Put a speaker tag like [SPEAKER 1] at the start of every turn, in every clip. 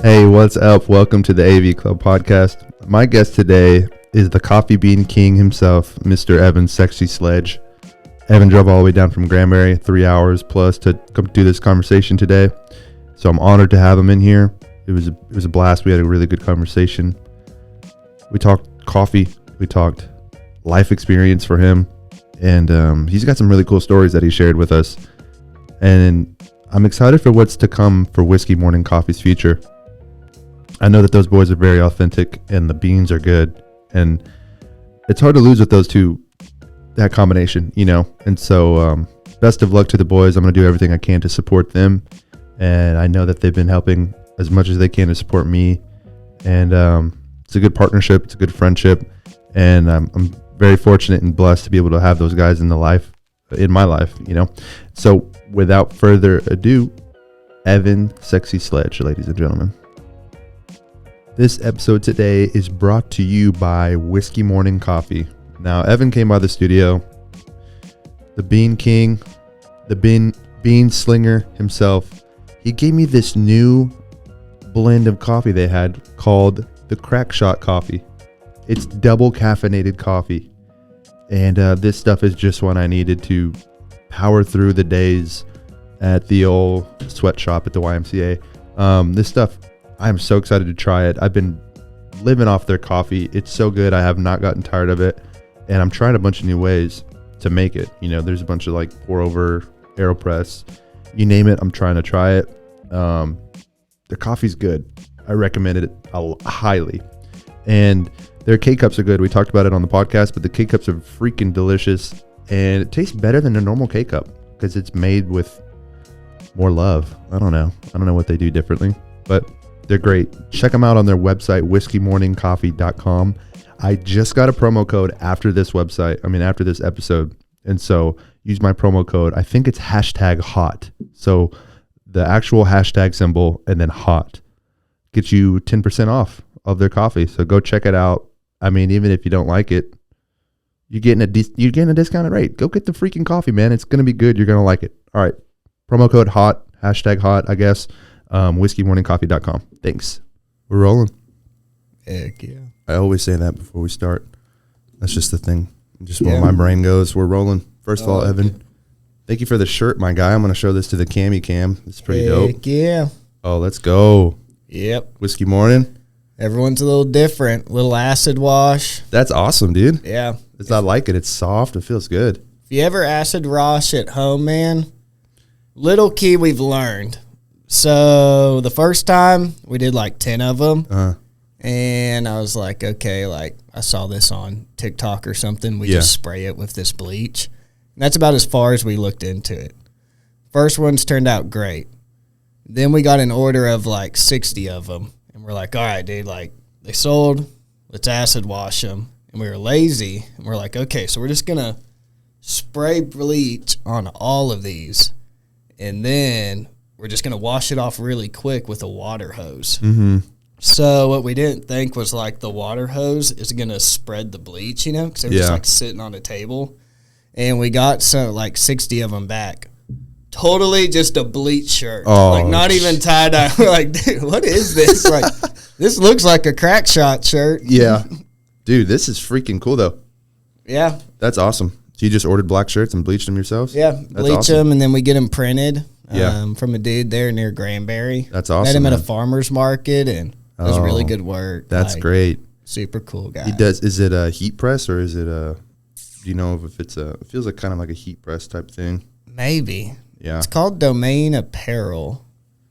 [SPEAKER 1] Hey, what's up? Welcome to the AV Club podcast. My guest today is the coffee bean king himself, Mr. Evan Sexy Sledge. Evan drove all the way down from Granbury, 3 hours plus, to come do this conversation today. So I'm honored to have him in here. It was a blast. We had a really good conversation. We talked coffee. We talked life experience for him. And he's got some really cool stories that he shared with us. And I'm excited for what's to come for Whiskey Morning Coffee's future. I know that those boys are very authentic and the beans are good. And it's hard to lose with those two, that combination, you know. And so best of luck to the boys. I'm going to do everything I can to support them. And I know that they've been helping as much as they can to support me. And it's a good partnership. It's a good friendship. And I'm very fortunate and blessed to be able to have those guys in my life, you know. So without further ado, Evan Sexy Sledge, ladies and gentlemen. This episode today is brought to you by Whiskey Morning Coffee. Now, Evan came by the studio, the Bean King, the Bean Slinger himself. He gave me this new blend of coffee they had called the Crack Shot Coffee. It's double caffeinated coffee. And this stuff is just what I needed to power through the days at the old sweatshop at the YMCA. This stuff, I'm so excited to try it. I've been living off their coffee. It's so good. I have not gotten tired of it. And I'm trying a bunch of new ways to make it. You know, there's a bunch of like pour over, AeroPress, you name it. I'm trying to try it. Their coffee's good. I recommend it highly. And their K-Cups are good. We talked about it on the podcast, but the K-Cups are freaking delicious. And it tastes better than a normal K-Cup because it's made with more love. I don't know what they do differently, but they're great. Check them out on their website, whiskeymorningcoffee.com. I just got a promo code after this episode. And so use my promo code. I think it's #hot. So the actual hashtag symbol and then hot gets you 10% off of their coffee. So go check it out. I mean, even if you don't like it, you're getting a discounted rate. Go get the freaking coffee, man. It's going to be good. You're going to like it. All right. Promo code hot, #hot, I guess. Whiskeymorningcoffee.com. Thanks. We're rolling.
[SPEAKER 2] Heck yeah.
[SPEAKER 1] I always say that before we start. That's just the thing. Just where my brain goes. We're rolling. First of all, Evan, thank you for the shirt, my guy. I'm going to show this to the Cami Cam. It's pretty dope.
[SPEAKER 2] Heck yeah.
[SPEAKER 1] Oh, let's go.
[SPEAKER 2] Yep.
[SPEAKER 1] Whiskey Morning.
[SPEAKER 2] Everyone's a little different. Little acid wash.
[SPEAKER 1] That's awesome, dude.
[SPEAKER 2] Yeah.
[SPEAKER 1] I like it. It's soft. It feels good.
[SPEAKER 2] If you ever acid wash at home, man, little key we've learned. So the first time we did like 10 of them. And I was like, okay, like I saw this on TikTok or something. We just spray it with this bleach. And that's about as far as we looked into it. First ones turned out great. Then we got an order of like 60 of them. And we're like, all right, dude, like they sold, let's acid wash them. And we were lazy. And we're like, okay, so we're just going to spray bleach on all of these. And then we're just going to wash it off really quick with a water hose. Mm-hmm. So what we didn't think was like the water hose is going to spread the bleach, you know, because it was just like sitting on a table. And we got like 60 of them back. Totally just a bleach shirt. Oh, like not even tie-dye. We're like, dude, what is this? Like, this looks like a Crack Shot shirt.
[SPEAKER 1] Yeah. Dude, this is freaking cool, though.
[SPEAKER 2] Yeah.
[SPEAKER 1] That's awesome. So you just ordered black shirts and bleached them yourselves?
[SPEAKER 2] Yeah. Bleach them, and then we get them printed.
[SPEAKER 1] Yeah.
[SPEAKER 2] From a dude there near Granbury.
[SPEAKER 1] That's awesome.
[SPEAKER 2] Met him at a farmer's market, and it was really good work.
[SPEAKER 1] That's like, great.
[SPEAKER 2] Super cool guy.
[SPEAKER 1] He does. Is it a heat press or is it a? Do you know if it's a? It feels like kind of like a heat press type thing.
[SPEAKER 2] Maybe.
[SPEAKER 1] Yeah.
[SPEAKER 2] It's called Domain Apparel.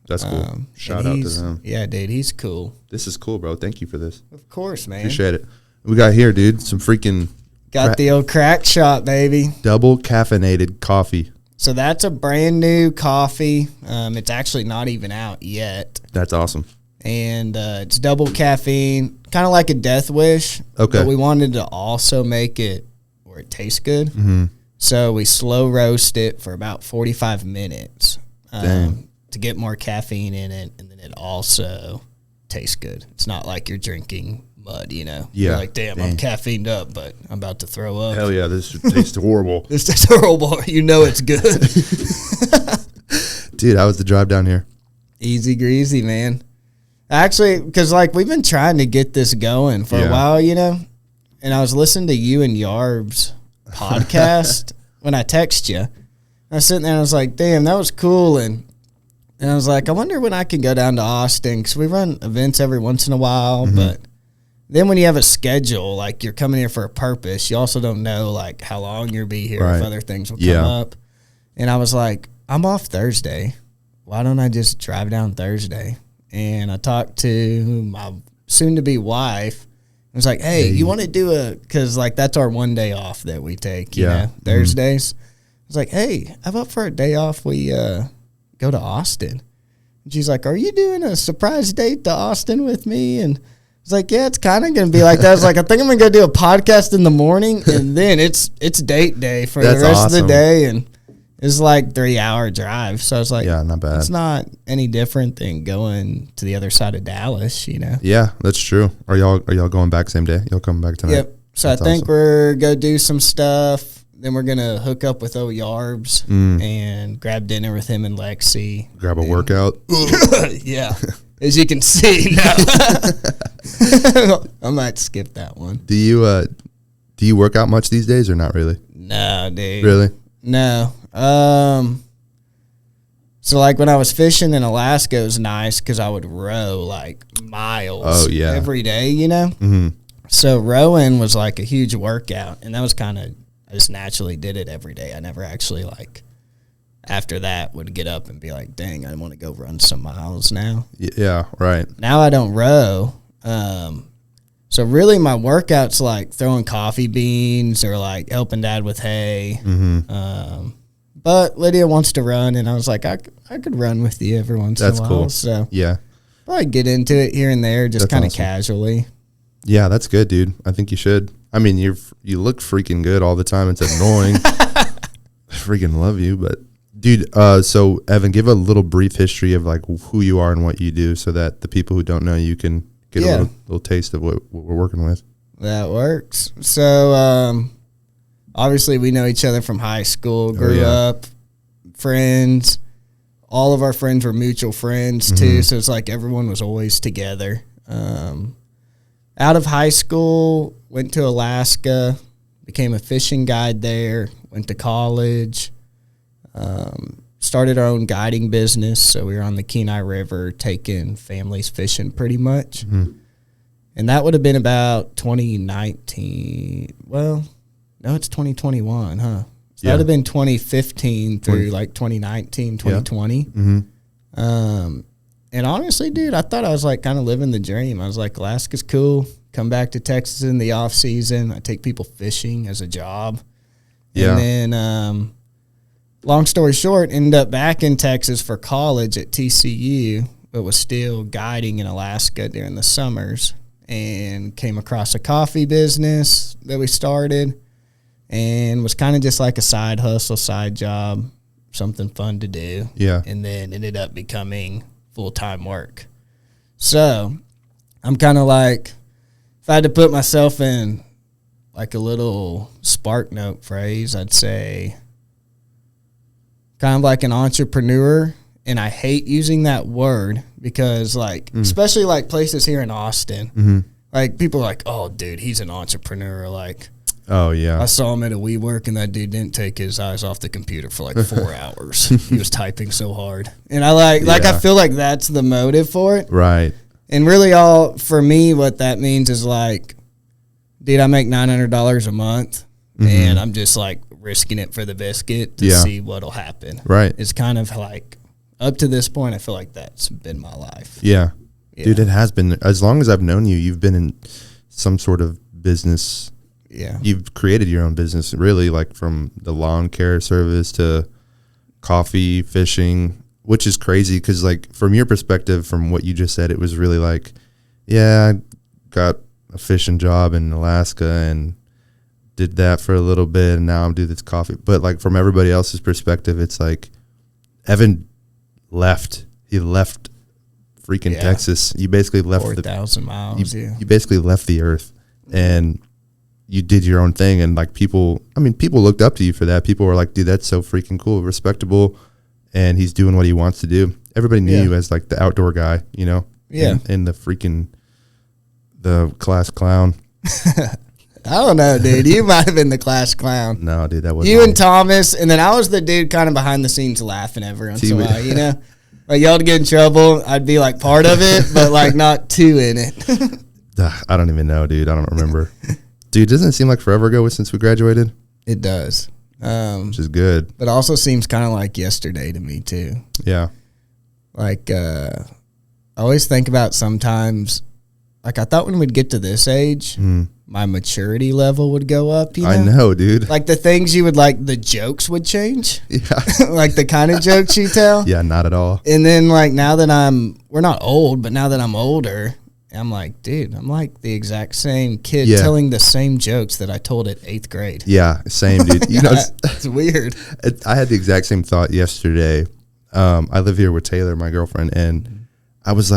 [SPEAKER 1] That's cool. Shout out to them.
[SPEAKER 2] Yeah, dude, he's cool.
[SPEAKER 1] This is cool, bro. Thank you for this.
[SPEAKER 2] Of course, man.
[SPEAKER 1] Appreciate it. We got here, dude. Some freaking.
[SPEAKER 2] Got the old Crack Shot, baby.
[SPEAKER 1] Double caffeinated coffee.
[SPEAKER 2] So that's a brand new coffee. It's actually not even out yet.
[SPEAKER 1] That's awesome.
[SPEAKER 2] And it's double caffeine, kind of like a Death Wish.
[SPEAKER 1] Okay.
[SPEAKER 2] But we wanted to also make it where it tastes good. Mm-hmm. So we slow roast it for about 45 minutes to get more caffeine in it, and then it also tastes good. It's not like you're drinking mud, you know?
[SPEAKER 1] Yeah.
[SPEAKER 2] You're like, damn, I'm caffeined up, but I'm about to throw up.
[SPEAKER 1] Hell yeah, this tastes horrible.
[SPEAKER 2] This tastes horrible. You know it's good.
[SPEAKER 1] Dude, how was the drive down here?
[SPEAKER 2] Easy greasy, man. Actually, because like we've been trying to get this going for a while, you know. And I was listening to you and Yarb's podcast when I text you. I was sitting there and I was like, damn, that was cool. And I was like, I wonder when I can go down to Austin, because we run events every once in a while. But then when you have a schedule, like you're coming here for a purpose, you also don't know like how long you'll be here, if other things will come up. And I was like, I'm off Thursday. Why don't I just drive down Thursday? And I talked to my soon-to-be wife. I was like, hey, you want to do because like that's our one day off that we take, you know, Thursdays. I was like, hey, how about for a day off we go to Austin? And she's like, are you doing a surprise date to Austin with me? And I was like, yeah, it's kind of going to be like that. I was like, I think I'm going to go do a podcast in the morning, and then it's date day for the rest of the day. And it's like 3-hour drive. So I was like, yeah, not bad. It's not any different than going to the other side of Dallas, you know?
[SPEAKER 1] Yeah, that's true. Are y'all going back same day? Y'all coming back tonight?
[SPEAKER 2] Yep. So that's I think we're going to do some stuff. Then we're going to hook up with Yarbs and grab dinner with him and Lexi.
[SPEAKER 1] Grab a workout?
[SPEAKER 2] Yeah. As you can see, no. I might skip that one.
[SPEAKER 1] Do you work out much these days or not really?
[SPEAKER 2] No, dude.
[SPEAKER 1] Really?
[SPEAKER 2] No. So like when I was fishing in Alaska, it was nice because I would row like miles every day, you know? Mm-hmm. So rowing was like a huge workout, and that was kind of, I just naturally did it every day. I never actually like, after that would get up and be like, dang, I want to go run some miles now.
[SPEAKER 1] Yeah, right.
[SPEAKER 2] Now I don't row. So really my workout's like throwing coffee beans or like helping Dad with hay. Mm-hmm. But Lydia wants to run, and I was like, I could run with you every once in a while. That's cool. So yeah, probably get into it here and there, just kind of casually. Yeah,
[SPEAKER 1] that's good, dude. I think you should. I mean, you look freaking good all the time. It's annoying. I freaking love you, but dude. So Evan, give a little brief history of like who you are and what you do, so that the people who don't know you can get a little taste of what we're working with.
[SPEAKER 2] That works. So obviously we know each other from high school, grew up, friends. All of our friends were mutual friends too, so it's like everyone was always together. Out of high school, went to Alaska, became a fishing guide there, went to college, started our own guiding business. So we were on the Kenai River taking families fishing pretty much. Mm-hmm. And that would have been about 2019. Well, no, it's 2021, huh? So that would have been 2015 through like 2019, 2020. Mm-hmm. And honestly, dude, I thought I was like kind of living the dream. I was like, Alaska's cool. Come back to Texas in the off season. I take people fishing as a job. Yeah. And then, long story short, ended up back in Texas for college at TCU, but was still guiding in Alaska during the summers, and came across a coffee business that we started, and was kind of just like a side hustle, side job, something fun to do. Yeah. And then ended up becoming full-time work. So I'm kind of like, if I had to put myself in like a little spark note phrase, I'd say kind of like an entrepreneur. And I hate using that word because like, especially like places here in Austin, like people are like, oh dude, he's an entrepreneur. Like, oh yeah, I saw him at a WeWork and that dude didn't take his eyes off the computer for like 4 hours. He was typing so hard. And I I feel like that's the motive for it. Right. And really all for me, what that means is like, dude, I make $900 a month and I'm just like risking it for the biscuit to see what'll happen. Right. It's kind of like, up to this point, I feel like that's been my life.
[SPEAKER 1] Yeah. Dude, it has been. As long as I've known you, you've been in some sort of business. Yeah. You've created your own business, really, like from the lawn care service to coffee, fishing, which is crazy because, like, from your perspective, from what you just said, it was really like, yeah, I got a fishing job in Alaska and did that for a little bit, and now I'm doing this coffee. But, like, from everybody else's perspective, it's like Evan left. He left freaking Texas. You basically left
[SPEAKER 2] 4,000 miles.
[SPEAKER 1] You basically left the earth, and you did your own thing. And like people looked up to you for that. People were like, dude, that's so freaking cool, respectable, and he's doing what he wants to do. Everybody knew you as like the outdoor guy, you know.
[SPEAKER 2] Yeah.
[SPEAKER 1] In the freaking the class clown.
[SPEAKER 2] I don't know, dude. You might have been the class clown.
[SPEAKER 1] No, dude, that wasn't
[SPEAKER 2] you
[SPEAKER 1] me.
[SPEAKER 2] and Thomas, and then I was the dude kind of behind the scenes laughing every once in a while, you know? Like, y'all would get in trouble, I'd be, like, part of it, but, like, not too in it.
[SPEAKER 1] I don't even know, dude. I don't remember. Dude, doesn't it seem like forever ago since we graduated?
[SPEAKER 2] It does.
[SPEAKER 1] Which is good.
[SPEAKER 2] But also seems kind of like yesterday to me, too.
[SPEAKER 1] Yeah.
[SPEAKER 2] Like, I always think about sometimes, like, I thought when we'd get to this age, my maturity level would go up, you know?
[SPEAKER 1] I know, dude.
[SPEAKER 2] Like, the things you would like, the jokes would change.
[SPEAKER 1] Yeah.
[SPEAKER 2] Like, the kind of jokes you tell.
[SPEAKER 1] Yeah, not at all.
[SPEAKER 2] And then, like, now that we're not old, but now that I'm older, I'm like, dude, I'm like the exact same kid telling the same jokes that I told at 8th grade.
[SPEAKER 1] Yeah, same, dude. You know,
[SPEAKER 2] it's weird.
[SPEAKER 1] I had the exact same thought yesterday. I live here with Taylor, my girlfriend, and I was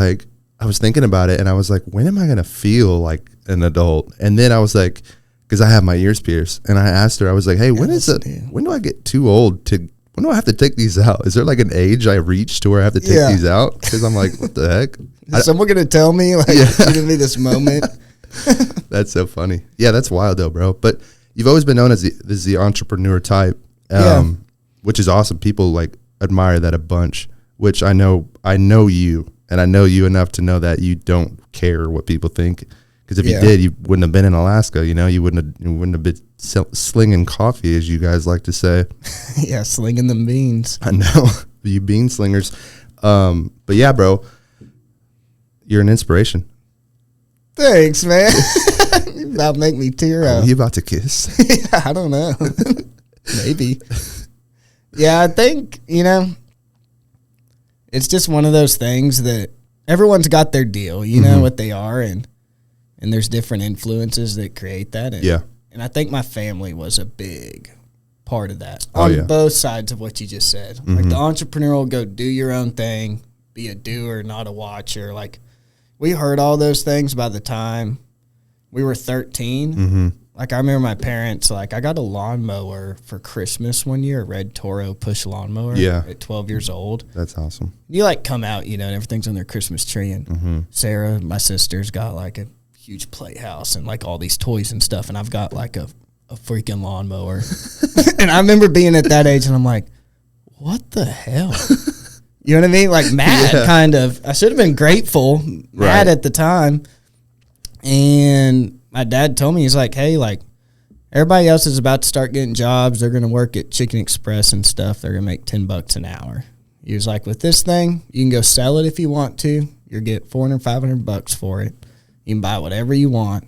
[SPEAKER 1] thinking about it, and I was like, when am I going to feel like an adult? And then I was like, because I have my ears pierced, and I asked her, I was like, hey, when do I get too old when do I have to take these out? Is there like an age I reach to where I have to take these out? Because I'm like, what the heck?
[SPEAKER 2] Is someone going to tell me? Like, giving me this moment?
[SPEAKER 1] That's so funny. Yeah, that's wild though, bro. But you've always been known as the entrepreneur type, which is awesome. People like admire that a bunch, which I know you, and I know you enough to know that you don't care what people think. Because if you did, you wouldn't have been in Alaska. You know, you wouldn't have been slinging coffee, as you guys like to say.
[SPEAKER 2] Yeah, slinging them beans.
[SPEAKER 1] I know, you bean slingers. But yeah, bro, you're an inspiration.
[SPEAKER 2] Thanks, man. You about to make me tear up.
[SPEAKER 1] Are you about to kiss?
[SPEAKER 2] Yeah, I don't know. Maybe. Yeah, I think, you know, it's just one of those things that everyone's got their deal, you know what they are, and there's different influences that create that. And, and I think my family was a big part of that on both sides of what you just said. Like the entrepreneurial, go do your own thing, be a doer, not a watcher. Like, we heard all those things by the time we were 13. Like, I remember my parents, like, I got a lawnmower for Christmas one year, a red Toro push lawnmower at 12 years old.
[SPEAKER 1] That's awesome.
[SPEAKER 2] You, like, come out, you know, and everything's on their Christmas tree. And Sarah, my sister's got, like, a huge playhouse and, like, all these toys and stuff. And I've got, like, a freaking lawnmower. And I remember being at that age, and I'm like, what the hell? You know what I mean? Like, mad, kind of. I should have been grateful, mad at the time. And my dad told me, he's like, hey, like, everybody else is about to start getting jobs. They're going to work at Chicken Express and stuff. They're going to make $10 an hour. He was like, with this thing, you can go sell it if you want to. You'll get $400, $500 for it. You can buy whatever you want,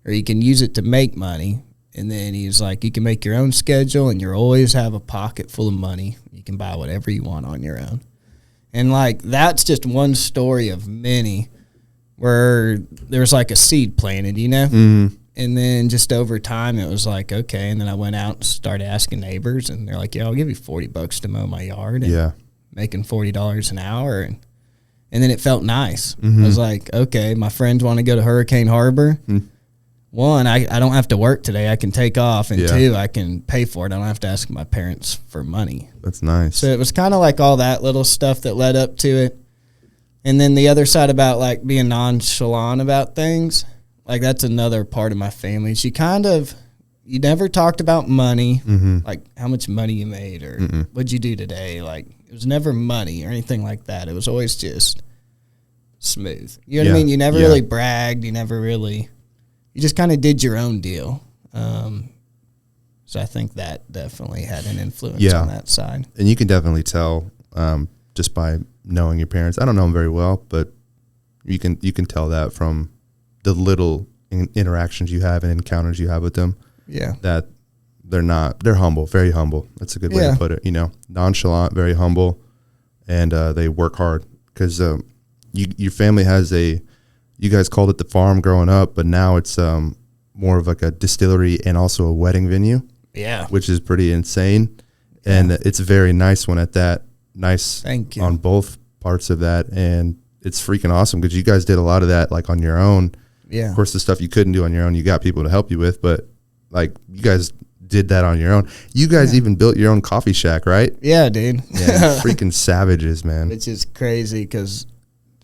[SPEAKER 2] or you can use it to make money. And then he was like, you can make your own schedule, and you'll always have a pocket full of money. You can buy whatever you want on your own. And, like, that's just one story of many where there's, like, a seed planted, you know? And then just over time, it was like, okay. And then I went out and started asking neighbors, and they're like, yeah, I'll give you $40 to mow my yard. And making $40 an hour. And then it felt nice. I was like, okay, my friends want to go to Hurricane Harbor. One, I don't have to work today. I can take off. And two, I can pay for it. I don't have to ask my parents for money.
[SPEAKER 1] That's nice.
[SPEAKER 2] So it was kind of like all that little stuff that led up to it. And then the other side about, like, being nonchalant about things, like, that's another part of my family. You never talked about money, like how much money you made or what'd you do today. Like, it was never money or anything like that. It was always just smooth. You know what I mean? You never really bragged. You just kind of did your own deal. So I think that definitely had an influence on that side.
[SPEAKER 1] And you can definitely tell just by knowing your parents. I don't know them very well, but you can tell that from the little interactions you have and encounters you have with them. Yeah, that they're humble, very humble. That's a good way to put it. You know, nonchalant, very humble, and they work hard because your family has you guys called it the farm growing up, but now it's more of like a distillery and also a wedding venue. Yeah, which is pretty insane, and it's a very nice one at that. Nice. Thank you. On both parts of that, and it's freaking awesome because you guys did a lot of that like on your own. Yeah. Of course, the stuff you couldn't do on your own, you got people to help you with, but like you guys did that on your own. You guys even built your own coffee shack, right?
[SPEAKER 2] Yeah, dude.
[SPEAKER 1] Yeah, freaking savages, man.
[SPEAKER 2] Which is crazy because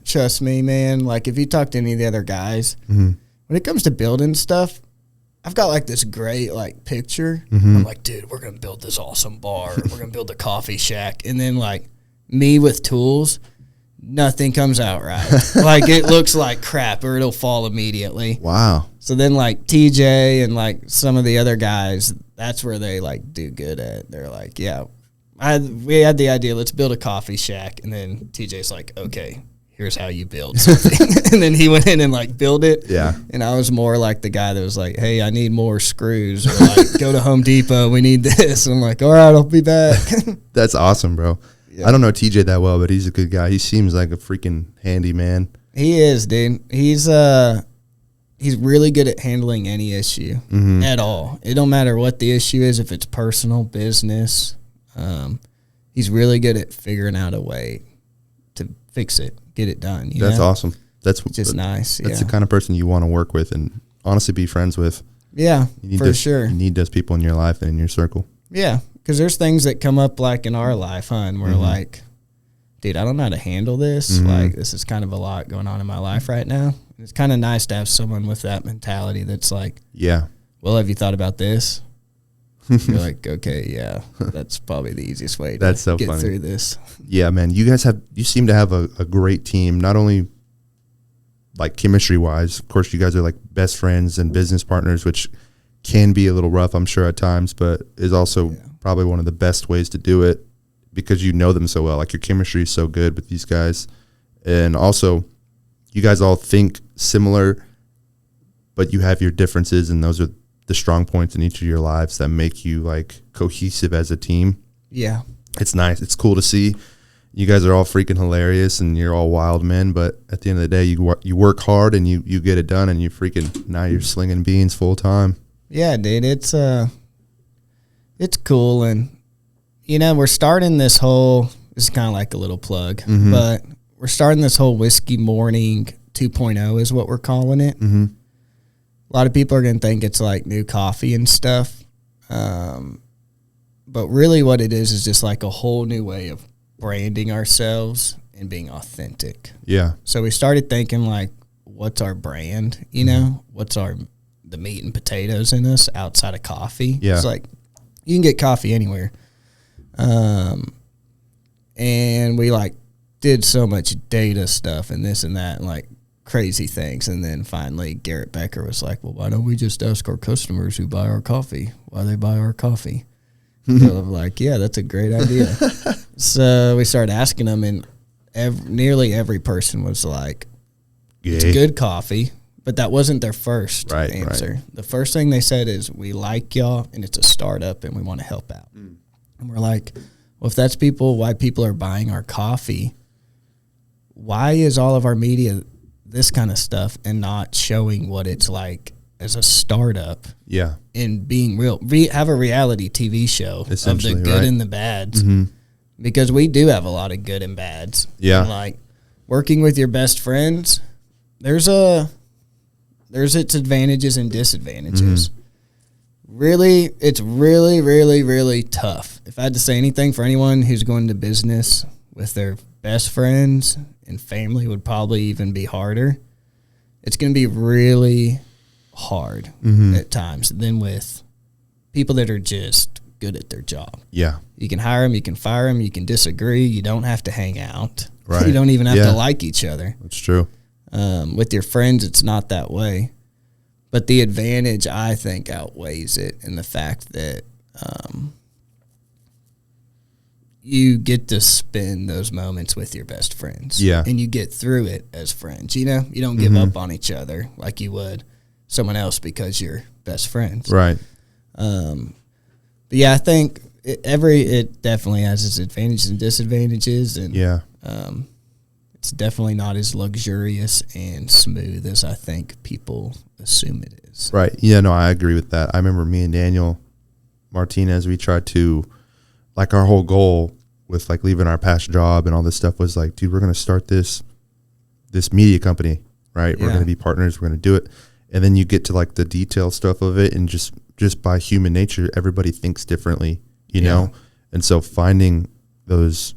[SPEAKER 2] trust me, man. Like, if you talk to any of the other guys,
[SPEAKER 1] Mm-hmm.
[SPEAKER 2] when it comes to building stuff, I've got, like, this great, like, picture.
[SPEAKER 1] Mm-hmm.
[SPEAKER 2] I'm like, dude, we're going to build this awesome bar. We're going to build a coffee shack. And then, like, me with tools, nothing comes out right. Like, it looks like crap or it'll fall immediately.
[SPEAKER 1] Wow.
[SPEAKER 2] So then, like, TJ and, like, some of the other guys, that's where they, like, do good at. They're like, yeah, we had the idea, let's build a coffee shack. And then TJ's like, okay, here's how you build something. And then he went in and, like, built it.
[SPEAKER 1] Yeah.
[SPEAKER 2] And I was more like the guy that was like, hey, I need more screws. Or, like, go to Home Depot, we need this. And I'm like, all right, I'll be back.
[SPEAKER 1] That's awesome, bro. Yeah. I don't know TJ that well, but he's a good guy. He seems like a freaking handy man.
[SPEAKER 2] He is, dude. He's really good at handling any issue at all. It don't matter what the issue is, if it's personal, business. He's really good at figuring out a way to fix it, get it done.
[SPEAKER 1] That's awesome. That's
[SPEAKER 2] just nice.
[SPEAKER 1] That's the kind of person you want to work with and honestly be friends with.
[SPEAKER 2] Yeah, for sure.
[SPEAKER 1] You need those people in your life and in your circle.
[SPEAKER 2] Yeah, because there's things that come up like in our life, and we're like, dude, I don't know how to handle this. Like, this is kind of a lot going on in my life right now. It's kind of nice to have someone with that mentality that's like, yeah, well, have you thought about this? You're like, okay, yeah, that's probably the easiest way to get through this.
[SPEAKER 1] Yeah, man, you seem to have a great team, not only like chemistry wise. Of course, you guys are like best friends and business partners, which can be a little rough, I'm sure, at times, but is also probably one of the best ways to do it because you know them so well. Like, your chemistry is so good with these guys. And also, you guys all think similar, but you have your differences, and those are the strong points in each of your lives that make you, like, cohesive as a team. Yeah. It's nice. It's cool to see. You guys are all freaking hilarious, and you're all wild men, but at the end of the day, you work hard, and you get it done, and now you're slinging beans full time.
[SPEAKER 2] Yeah, dude, it's cool, and we're starting this whole. This is kind of like a little plug, but we're starting this whole Whiskey Morning 2.0 is what we're calling it. A lot of people are gonna think it's like new coffee and stuff, but really, what it is just like a whole new way of branding ourselves and being authentic. Yeah. So we started thinking, like, what's our brand? What's the meat and potatoes in us outside of coffee. Yeah. It's like, you can get coffee anywhere. And we, like, did so much data stuff and this and that and, like, crazy things. And then finally Garrett Becker was like, well, why don't we just ask our customers who buy our coffee why they buy our coffee? So I'm like, yeah, that's a great idea. So we started asking them, and nearly every person was like, it's good coffee. But that wasn't their first answer. Right. The first thing they said is, we like y'all, and it's a startup, and we want to help out. And we're like, well, if that's why people are buying our coffee, why is all of our media this kind of stuff and not showing what it's like as a startup? Yeah. And being real. Have a reality TV show of the good and the bads. Because we do have a lot of good and bads. Yeah. And, like, working with your best friends, there's its advantages and disadvantages. Really, it's really, really, really tough. If I had to say anything for anyone who's going to business with their best friends and family, would probably even be harder. It's going to be really hard at times than with people that are just good at their job. Yeah. You can hire them, you can fire them, you can disagree. You don't have to hang out. Right. You don't even have to like each other.
[SPEAKER 1] That's true.
[SPEAKER 2] With your friends, it's not that way. But the advantage, I think, outweighs it in the fact that you get to spend those moments with your best friends. Yeah. And you get through it as friends. You don't give up on each other like you would someone else because you're best friends. Right. But yeah, I think it definitely has its advantages and disadvantages. And it's definitely not as luxurious and smooth as I think people assume it is.
[SPEAKER 1] Right. Yeah, no, I agree with that. I remember me and Daniel Martinez, we tried to, like, our whole goal with, like, leaving our past job and all this stuff was like, dude, we're going to start this media company, right? Yeah. We're going to be partners. We're going to do it. And then you get to, like, the detail stuff of it, and just by human nature, everybody thinks differently, you know? And so finding those,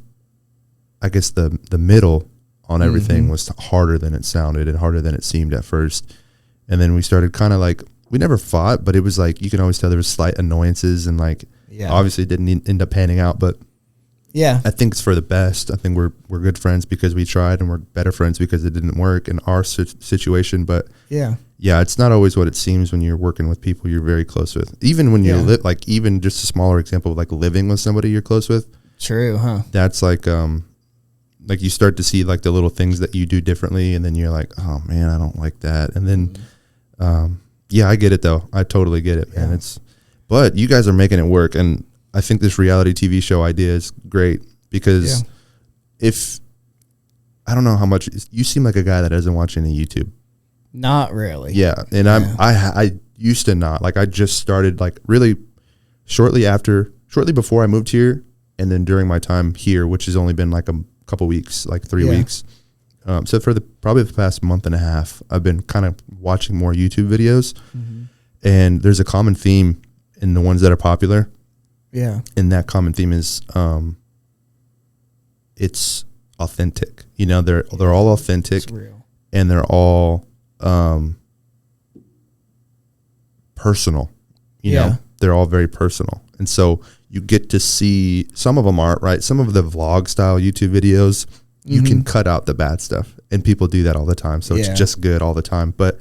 [SPEAKER 1] I guess, the middle on everything was harder than it sounded and harder than it seemed at first. And then we started kind of like, we never fought, but it was like, you can always tell there was slight annoyances and like, obviously it didn't end up panning out, but I think it's for the best. I think we're good friends because we tried, and we're better friends because it didn't work in our situation. But it's not always what it seems when you're working with people you're very close with. Even when you live, like even just a smaller example of like living with somebody you're close with.
[SPEAKER 2] True, huh?
[SPEAKER 1] That's like you start to see like the little things that you do differently, and then you're like, oh man, I don't like that. And then, I get it though. I totally get it, man. But you guys are making it work, and I think this reality TV show idea is great because I don't know how much you seem like a guy that doesn't watch any YouTube.
[SPEAKER 2] Not really.
[SPEAKER 1] Yeah. And I used to not, like I just started like really shortly before I moved here. And then during my time here, which has only been like a couple weeks, like 3 weeks. So for probably the past month and a half, I've been kind of watching more YouTube videos, and there's a common theme in the ones that are popular. Yeah. And that common theme is it's authentic. You know, they're all authentic. It's real. And they're all personal. You know, they're all very personal. And so you get to see, some of them aren't, right? Some of the vlog style YouTube videos, you can cut out the bad stuff, and people do that all the time. So it's just good all the time. But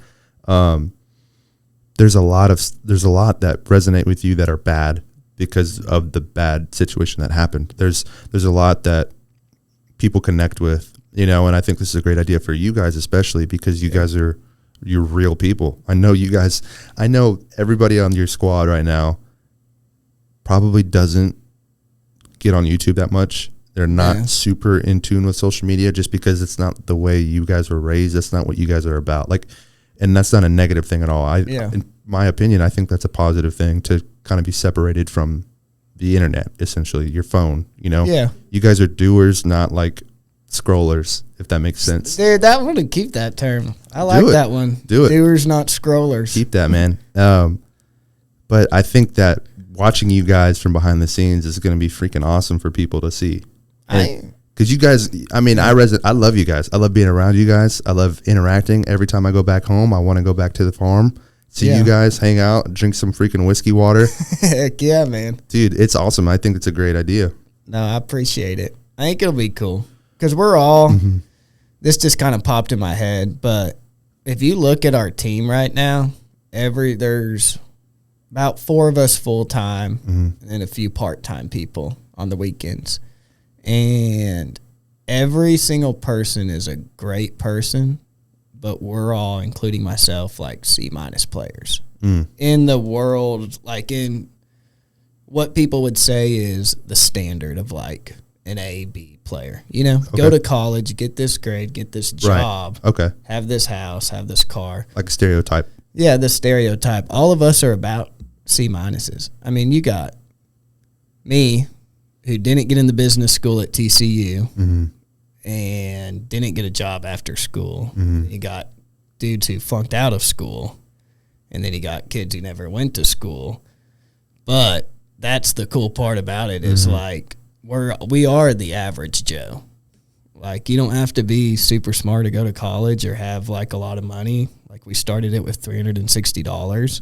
[SPEAKER 1] there's a lot that resonate with you that are bad because of the bad situation that happened. There's a lot that people connect with, you know, and I think this is a great idea for you guys, especially because you guys you're real people. I know everybody on your squad right now probably doesn't get on YouTube that much. They're not super in tune with social media just because it's not the way you guys were raised. That's not what you guys are about. Like, and that's not a negative thing at all. In my opinion, I think that's a positive thing to kind of be separated from the internet, essentially, your phone, you know? Yeah. You guys are doers, not like scrollers, if that makes sense.
[SPEAKER 2] Dude, that one, keep that term. I like that one.
[SPEAKER 1] Do it.
[SPEAKER 2] Doers, not scrollers.
[SPEAKER 1] Keep that, man. But I think that watching you guys from behind the scenes is going to be freaking awesome for people to see. Because you guys, I mean, I love you guys. I love being around you guys. I love interacting. Every time I go back home, I want to go back to the farm, see you guys, hang out, drink some freaking whiskey water.
[SPEAKER 2] Heck yeah, man.
[SPEAKER 1] Dude, it's awesome. I think it's a great idea.
[SPEAKER 2] No, I appreciate it. I think it'll be cool. Because we're all, this just kind of popped in my head, but if you look at our team right now, there's about 4 of us full-time and a few part-time people on the weekends. And every single person is a great person, but we're all, including myself, like C- players in the world, like in what people would say is the standard of like an A, B player, you know, go to college, get this grade, get this job, have this house, have this car.
[SPEAKER 1] Like a stereotype.
[SPEAKER 2] Yeah, the stereotype. All of us are about C-. I mean, you got me, who didn't get in the business school at TCU and didn't get a job after school. You got dudes who flunked out of school, and then you got kids who never went to school. But that's the cool part about it is like we are the average Joe. Like, you don't have to be super smart to go to college or have like a lot of money. Like, we started it with $360,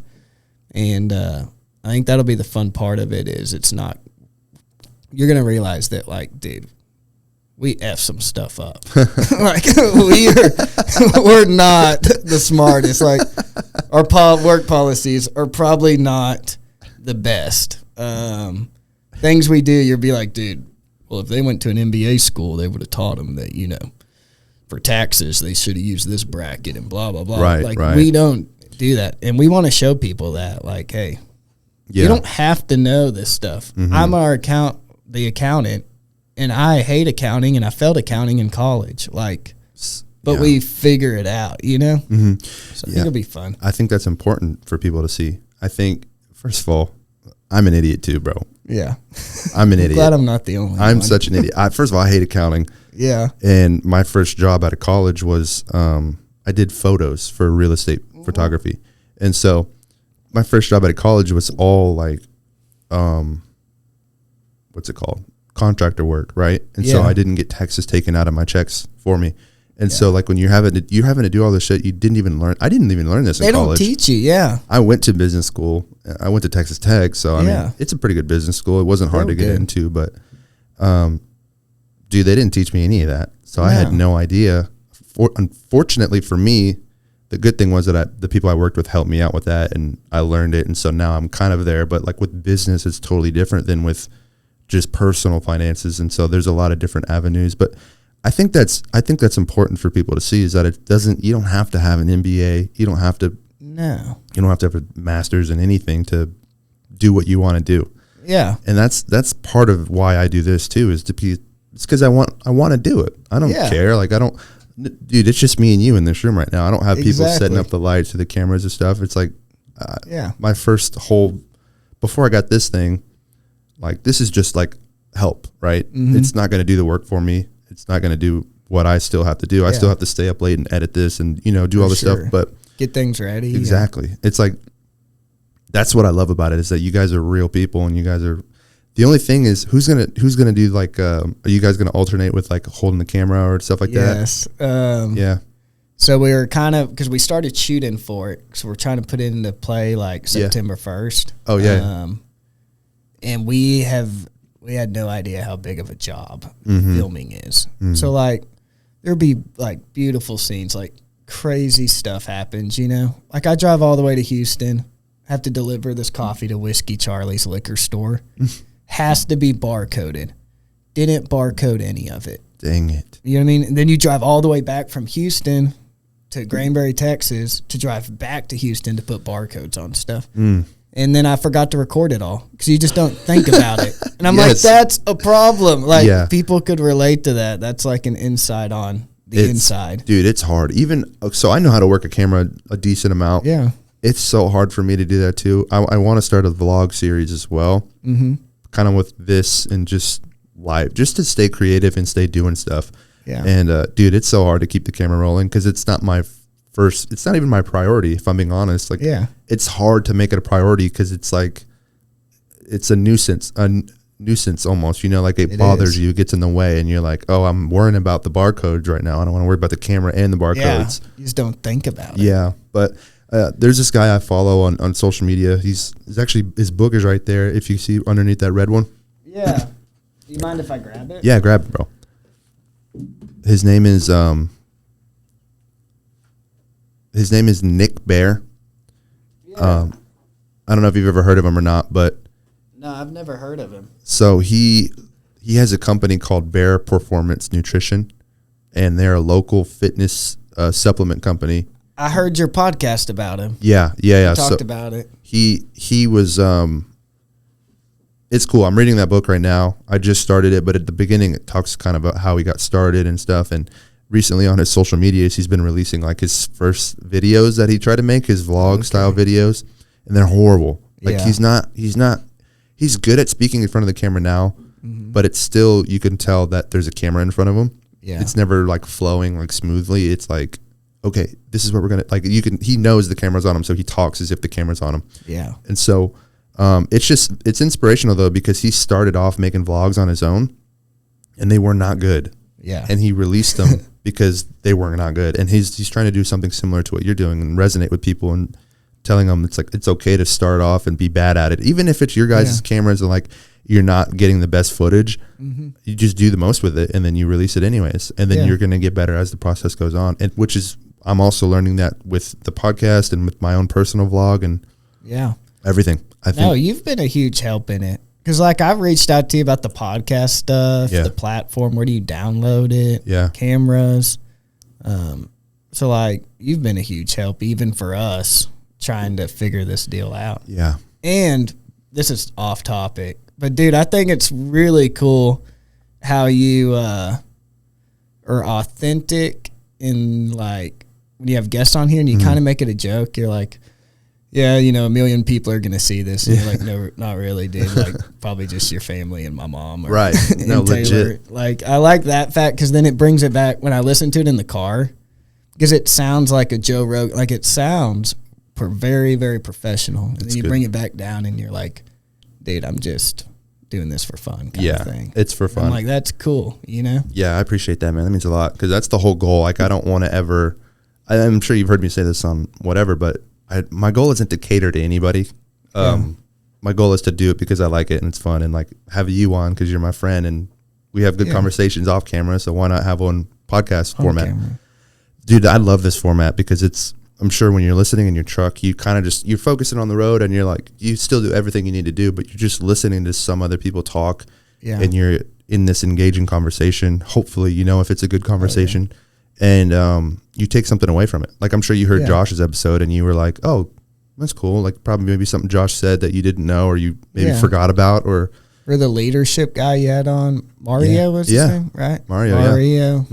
[SPEAKER 2] and I think that'll be the fun part of it is it's not. You're going to realize that, like, dude, we F some stuff up. Like, we're not the smartest. Like, our work policies are probably not the best. Things we do, you'll be like, dude, well, if they went to an MBA school, they would have taught them that, you know, for taxes, they should have used this bracket and blah, blah, blah. Right. We don't do that. And we want to show people that, like, hey, you don't have to know this stuff. I'm the accountant, and I hate accounting, and I failed accounting in college. Like, but we figure it out, you know? So I think it'll be fun.
[SPEAKER 1] I think that's important for people to see. I think, first of all, I'm an idiot too, bro.
[SPEAKER 2] Yeah.
[SPEAKER 1] I'm an idiot.
[SPEAKER 2] Glad I'm not the only one.
[SPEAKER 1] I'm such an idiot. First of all, I hate accounting.
[SPEAKER 2] Yeah.
[SPEAKER 1] And my first job out of college was I did photos for real estate photography. And so my first job out of college was all like, what's it called? contractor work, right? And so I didn't get taxes taken out of my checks for me. And so like when you're having to do all this shit you didn't even learn. I didn't even learn this in college.
[SPEAKER 2] They don't teach you, yeah.
[SPEAKER 1] I went to business school. I went to Texas Tech, so I mean, it's a pretty good business school. It wasn't hard to get into, but dude, they didn't teach me any of that. So I had no idea. Unfortunately for me, the good thing was that the people I worked with helped me out with that, and I learned it. And so now I'm kind of there. But like with business, it's totally different than with just personal finances. And so there's a lot of different avenues. But I think that's important for people to see, is that you don't have to have an MBA. You don't have to have a master's in anything to do what you want to do.
[SPEAKER 2] Yeah.
[SPEAKER 1] And that's part of why I do this too, it's because I want to do it. I don't care. Like dude, it's just me and you in this room right now. I don't have people setting up the lights or the cameras and stuff. It's like, my first before I got this thing, like this is just like help, right? Mm-hmm. It's not going to do the work for me. It's not going to do what I still have to do. I still have to stay up late and edit this and, do all this stuff, but
[SPEAKER 2] get things ready.
[SPEAKER 1] Exactly. Yeah. It's like, that's what I love about it, is that you guys are real people, and you guys are, the only thing is who's going to do like, are you guys going to alternate with like holding the camera or stuff like that?
[SPEAKER 2] Yes.
[SPEAKER 1] Yeah.
[SPEAKER 2] So we were kind of, because we started shooting for it, so we're trying to put it into play like September 1st.
[SPEAKER 1] Oh yeah.
[SPEAKER 2] And we had no idea how big of a job filming is. Mm-hmm. So like there'll be like beautiful scenes, like crazy stuff happens, Like I drive all the way to Houston, have to deliver this coffee to Whiskey Charlie's liquor store. Has to be barcoded. Didn't barcode any of it.
[SPEAKER 1] Dang it.
[SPEAKER 2] You know what I mean? And then you drive all the way back from Houston to Granbury, Texas, to drive back to Houston to put barcodes on stuff. Mm. And then I forgot to record it all because you just don't think about it. And I'm like, that's a problem. Like people could relate to that. That's like an insight on the inside. Dude,
[SPEAKER 1] it's hard. So I know how to work a camera a decent amount.
[SPEAKER 2] Yeah.
[SPEAKER 1] It's so hard for me to do that too. I want to start a vlog series as well. Mm-hmm. Kind of with this and just live, just to stay creative and stay doing stuff.
[SPEAKER 2] Yeah.
[SPEAKER 1] And dude, it's so hard to keep the camera rolling because it's not it's not even my priority, if I'm being honest. Like, it's hard to make it a priority because it's like, it's a nuisance almost, like it bothers you, it gets in the way, and you're like, oh, I'm worrying about the barcodes right now. I don't want to worry about the camera and the barcodes.
[SPEAKER 2] You just don't think about it.
[SPEAKER 1] Yeah. But there's this guy I follow on social media. He's actually, his book is right there. If you see underneath that red one.
[SPEAKER 2] Yeah. Do you mind if I grab it?
[SPEAKER 1] Yeah, grab it, bro. His name is Nick Bear. Yeah. I don't know if you've ever heard of him or not, but
[SPEAKER 2] no, I've never heard of him.
[SPEAKER 1] So he has a company called Bear Performance Nutrition, and they're a local fitness supplement company.
[SPEAKER 2] I heard your podcast about him.
[SPEAKER 1] Yeah.
[SPEAKER 2] You talked about it.
[SPEAKER 1] He was it's cool. I'm reading that book right now. I just started it, but at the beginning it talks kind of about how he got started and stuff. And recently on his social medias, he's been releasing like his first videos that he tried to make, his vlog style videos, and they're horrible. Like he's good at speaking in front of the camera now, but it's still, you can tell that there's a camera in front of him. Yeah. It's never like flowing like smoothly. It's like, okay, this is what we're going to, like, he knows the camera's on him, so he talks as if the camera's on him.
[SPEAKER 2] Yeah.
[SPEAKER 1] And so it's inspirational though, because he started off making vlogs on his own and they were not good.
[SPEAKER 2] Yeah.
[SPEAKER 1] And he released them because they were not good. And he's trying to do something similar to what you're doing and resonate with people and telling them it's like, it's okay to start off and be bad at it. Even if it's your guys' cameras and like you're not getting the best footage, you just do the most with it and then you release it anyways. And then you're going to get better as the process goes on. And which is, I'm also learning that with the podcast and with my own personal vlog and everything. I think.
[SPEAKER 2] No, you've been a huge help in it. Because, like, I've reached out to you about the podcast stuff, the platform. Where do you download it?
[SPEAKER 1] Yeah.
[SPEAKER 2] Cameras. So, like, you've been a huge help even for us trying to figure this deal out.
[SPEAKER 1] Yeah.
[SPEAKER 2] And this is off topic. But, dude, I think it's really cool how you are authentic in, like, when you have guests on here and you kind of make it a joke. You're like, yeah, a million people are going to see this. And you're like, no, not really, dude. Like, probably just your family and my mom. Or,
[SPEAKER 1] right. No, legit.
[SPEAKER 2] Like, I like that fact because then it brings it back when I listen to it in the car because it sounds like a Joe Rogan. Like, it sounds very, very professional. And then you bring it back down and you're like, dude, I'm just doing this for fun kind of thing.
[SPEAKER 1] It's for fun.
[SPEAKER 2] I'm like, that's cool, you know?
[SPEAKER 1] Yeah, I appreciate that, man. That means a lot because that's the whole goal. Like, I don't want to ever, I'm sure you've heard me say this on whatever, but my goal isn't to cater to anybody. My goal is to do it because I like it and it's fun, and like have you on because you're my friend and we have good conversations off camera. So why not have one podcast format? Dude, I love this format because I'm sure when you're listening in your truck, you kind of you're focusing on the road and you're like, you still do everything you need to do, but you're just listening to some other people talk and you're in this engaging conversation. Hopefully, if it's a good conversation and you take something away from it. Like I'm sure you heard Josh's episode and you were like, oh, that's cool. Like probably maybe something Josh said that you didn't know or you maybe forgot about or
[SPEAKER 2] the leadership guy you had on, Mario was his name, right? Mario.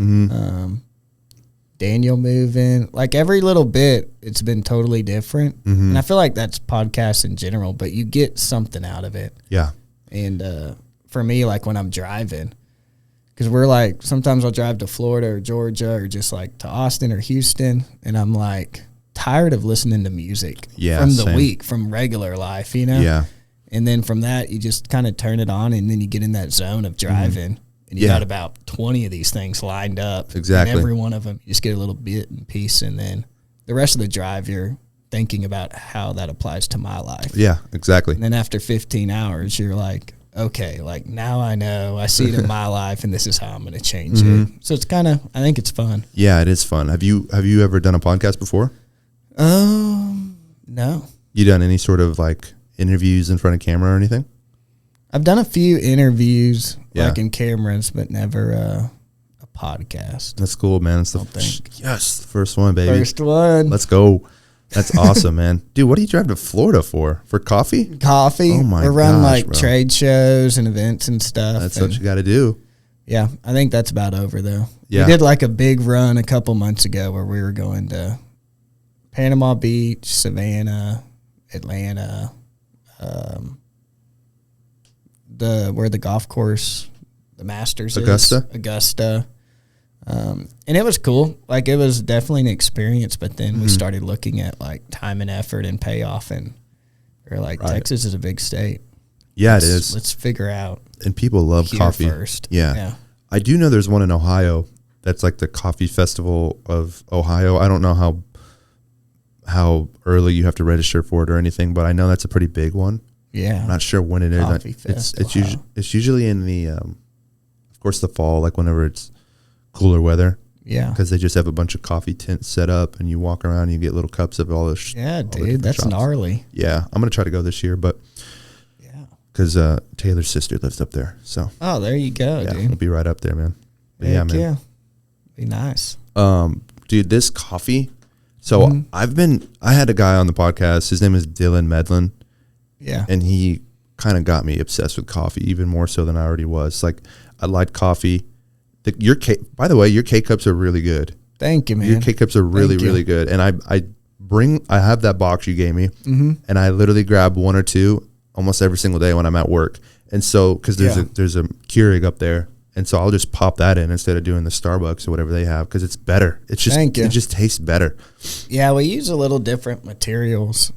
[SPEAKER 2] Daniel moving, like every little bit, it's been totally different. And I feel like that's podcasts in general, but you get something out of it.
[SPEAKER 1] Yeah.
[SPEAKER 2] And for me, like when I'm driving, because we're like, sometimes I'll drive to Florida or Georgia or just like to Austin or Houston, and I'm like tired of listening to music from the week, from regular life,
[SPEAKER 1] Yeah.
[SPEAKER 2] And then from that, you just kind of turn it on, and then you get in that zone of driving. And you got about 20 of these things lined up.
[SPEAKER 1] Exactly.
[SPEAKER 2] And every one of them, you just get a little bit and piece. And then the rest of the drive, you're thinking about how that applies to my life.
[SPEAKER 1] Yeah, exactly.
[SPEAKER 2] And then after 15 hours, you're like, okay, like now I know, I see it in my life, and this is how I'm going to change it. So it's kind of, I think it's fun.
[SPEAKER 1] Yeah, it is fun. Have you ever done a podcast before?
[SPEAKER 2] No.
[SPEAKER 1] You done any sort of like interviews in front of camera or anything?
[SPEAKER 2] I've done a few interviews, like in cameras, but never a podcast.
[SPEAKER 1] That's cool, man. It's the first one, baby.
[SPEAKER 2] First one.
[SPEAKER 1] Let's go. That's awesome, man. Dude, what do you drive to Florida for? For coffee?
[SPEAKER 2] Coffee.
[SPEAKER 1] Oh my god.
[SPEAKER 2] We run like trade shows and events and stuff.
[SPEAKER 1] That's what you got to do.
[SPEAKER 2] Yeah, I think that's about over though.
[SPEAKER 1] Yeah.
[SPEAKER 2] We did like a big run a couple months ago where we were going to Panama Beach, Savannah, Atlanta, where the golf course, the Masters Augusta. And it was cool. Like it was definitely an experience, but then we started looking at like time and effort and payoff, and we're like, Texas is a big state.
[SPEAKER 1] Yeah, it is.
[SPEAKER 2] Let's figure out.
[SPEAKER 1] And people love coffee
[SPEAKER 2] first.
[SPEAKER 1] Yeah. I do know there's one in Ohio that's like the Coffee Festival of Ohio. I don't know how early you have to register for it or anything, but I know that's a pretty big one.
[SPEAKER 2] Yeah.
[SPEAKER 1] I'm not sure when it is. It's usually in the, of course, the fall, like whenever it's cooler weather.
[SPEAKER 2] Yeah.
[SPEAKER 1] Because they just have a bunch of coffee tents set up and you walk around and you get little cups of all this.
[SPEAKER 2] Yeah, dude, that's shops. Gnarly.
[SPEAKER 1] Yeah. I'm going to try to go this year, but because Taylor's sister lives up there. So.
[SPEAKER 2] Oh, there you go,
[SPEAKER 1] dude.
[SPEAKER 2] It'll
[SPEAKER 1] be right up there, man. But yeah, man.
[SPEAKER 2] Yeah. Be nice.
[SPEAKER 1] Dude, this coffee. So I had a guy on the podcast. His name is Dylan Medlin.
[SPEAKER 2] Yeah.
[SPEAKER 1] And he kind of got me obsessed with coffee, even more so than I already was. Like, I like coffee. By the way, your K-Cups are really good.
[SPEAKER 2] Thank you, man.
[SPEAKER 1] Your K-Cups are really, really good. And I have that box you gave me, and I literally grab one or two almost every single day when I'm at work. And so, because there's a Keurig up there, and so I'll just pop that in instead of doing the Starbucks or whatever they have, because it's better. It's just it just tastes better.
[SPEAKER 2] Yeah, we use a little different materials.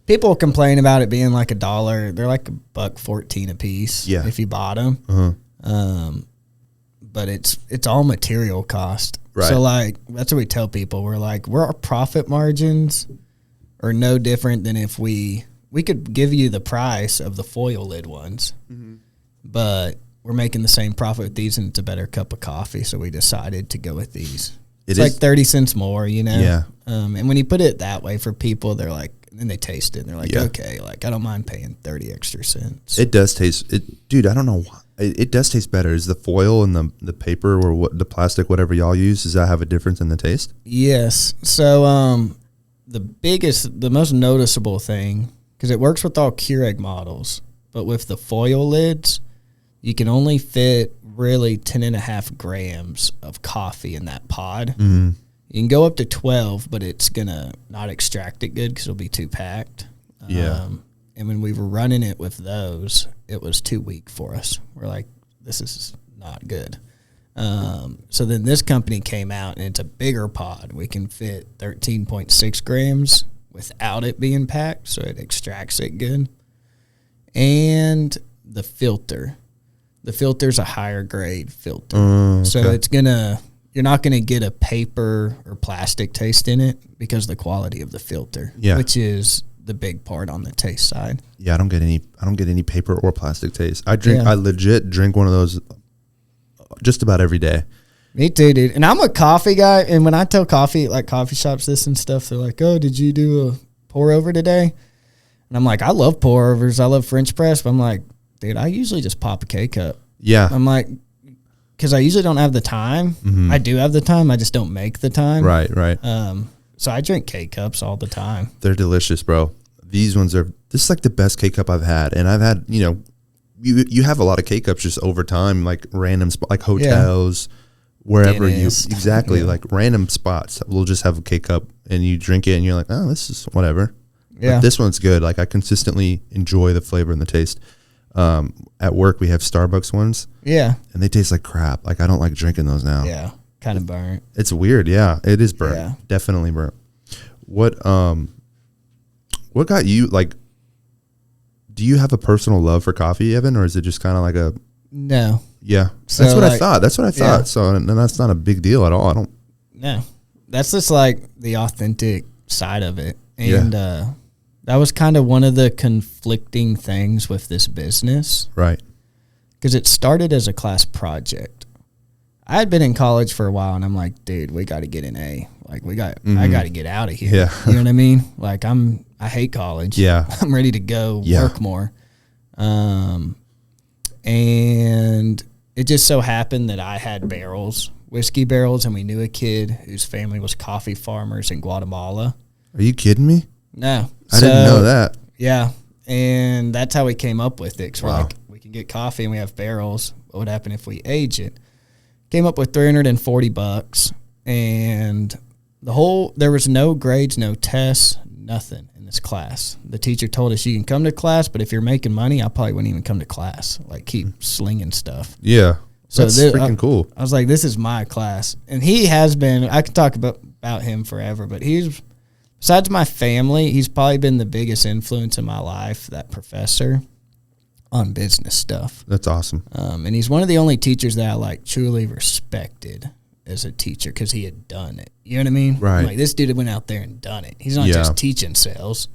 [SPEAKER 2] People complain about it being like $1. They're like $1.14 a piece. Yeah. If you bought them. But it's all material cost. Right. So like that's what we tell people. We're like, our profit margins are no different than if we could give you the price of the foil lid ones, but we're making the same profit with these, and it's a better cup of coffee. So we decided to go with these. It's like 30 cents more, Yeah. And when you put it that way for people, they're like, and they taste it and they're like, okay, like I don't mind paying 30 extra cents.
[SPEAKER 1] It does taste it, dude. I don't know why. It does taste better. Is the foil and the paper or the plastic, whatever y'all use, does that have a difference in the taste?
[SPEAKER 2] Yes. So the most noticeable thing, because it works with all Keurig models, but with the foil lids, you can only fit really 10.5 grams of coffee in that pod. You can go up to 12, but it's going to not extract it good because it'll be too packed.
[SPEAKER 1] Yeah.
[SPEAKER 2] And when we were running it with those, it was too weak for us. We're like, this is not good. So then this company came out, and it's a bigger pod. We can fit 13.6 grams without it being packed, so it extracts it good. And the filter. The filter's a higher grade filter. So you're not gonna get a paper or plastic taste in it because of the quality of the filter.
[SPEAKER 1] Yeah.
[SPEAKER 2] Which is the big part on the taste side.
[SPEAKER 1] Yeah, I don't get any paper or plastic taste. I legit drink one of those just about every day.
[SPEAKER 2] Me too, dude. And I'm a coffee guy, and when I tell coffee shops this and stuff, they're like, "Oh, did you do a pour over today?" And I'm like, "I love pour overs. I love French press." But I'm like, dude, I usually just pop a K-cup.
[SPEAKER 1] Yeah.
[SPEAKER 2] I'm like, because I usually don't have the time. Mm-hmm. I do have the time. I just don't make the time.
[SPEAKER 1] Right.
[SPEAKER 2] So I drink K-cups all the time.
[SPEAKER 1] They're delicious, bro. This is like the best K-cup I've had. And I've had, you have a lot of K-cups just over time, like random like hotels, wherever exactly, like random spots. We'll just have a K-cup and you drink it and you're like, oh, this is whatever. Yeah. But this one's good. Like I consistently enjoy the flavor and the taste. At work, we have Starbucks ones. Yeah. And they taste like crap. Like I don't like drinking those now.
[SPEAKER 2] Yeah. Kind of burnt.
[SPEAKER 1] It's weird. Yeah. It is burnt. Yeah. Definitely burnt. What got you, like, do you have a personal love for coffee, Evan, or is it just kind of like a...
[SPEAKER 2] No.
[SPEAKER 1] Yeah. That's what I thought. Yeah. So, and that's not a big deal at all.
[SPEAKER 2] No. That's just like the authentic side of it. And that was kind of one of the conflicting things with this business.
[SPEAKER 1] Right.
[SPEAKER 2] Because it started as a class project. I had been in college for a while, and I'm like, dude, we got to get an A. Like, I got to get out of here.
[SPEAKER 1] Yeah.
[SPEAKER 2] You know what I mean? Like, I hate college.
[SPEAKER 1] Yeah.
[SPEAKER 2] I'm ready to go work more. And it just so happened that I had whiskey barrels, and we knew a kid whose family was coffee farmers in Guatemala.
[SPEAKER 1] Are you kidding me?
[SPEAKER 2] No.
[SPEAKER 1] I didn't know that.
[SPEAKER 2] Yeah. And that's how we came up with it. Cause we're like, we can get coffee and we have barrels. What would happen if we age it? Came up with $340, and there was no grades, no tests, nothing in this class. The teacher told us you can come to class, but if you're making money, I probably wouldn't even come to class. Like keep slinging stuff.
[SPEAKER 1] Yeah. So that's freaking cool.
[SPEAKER 2] I was like, this is my class. And he has been, I could talk about him forever, but besides my family, he's probably been the biggest influence in my life, that professor, on business stuff.
[SPEAKER 1] That's awesome.
[SPEAKER 2] And he's one of the only teachers that I like truly respected as a teacher because he had done it. You know what I mean?
[SPEAKER 1] Right.
[SPEAKER 2] Like this dude went out there and done it. He's not just teaching sales.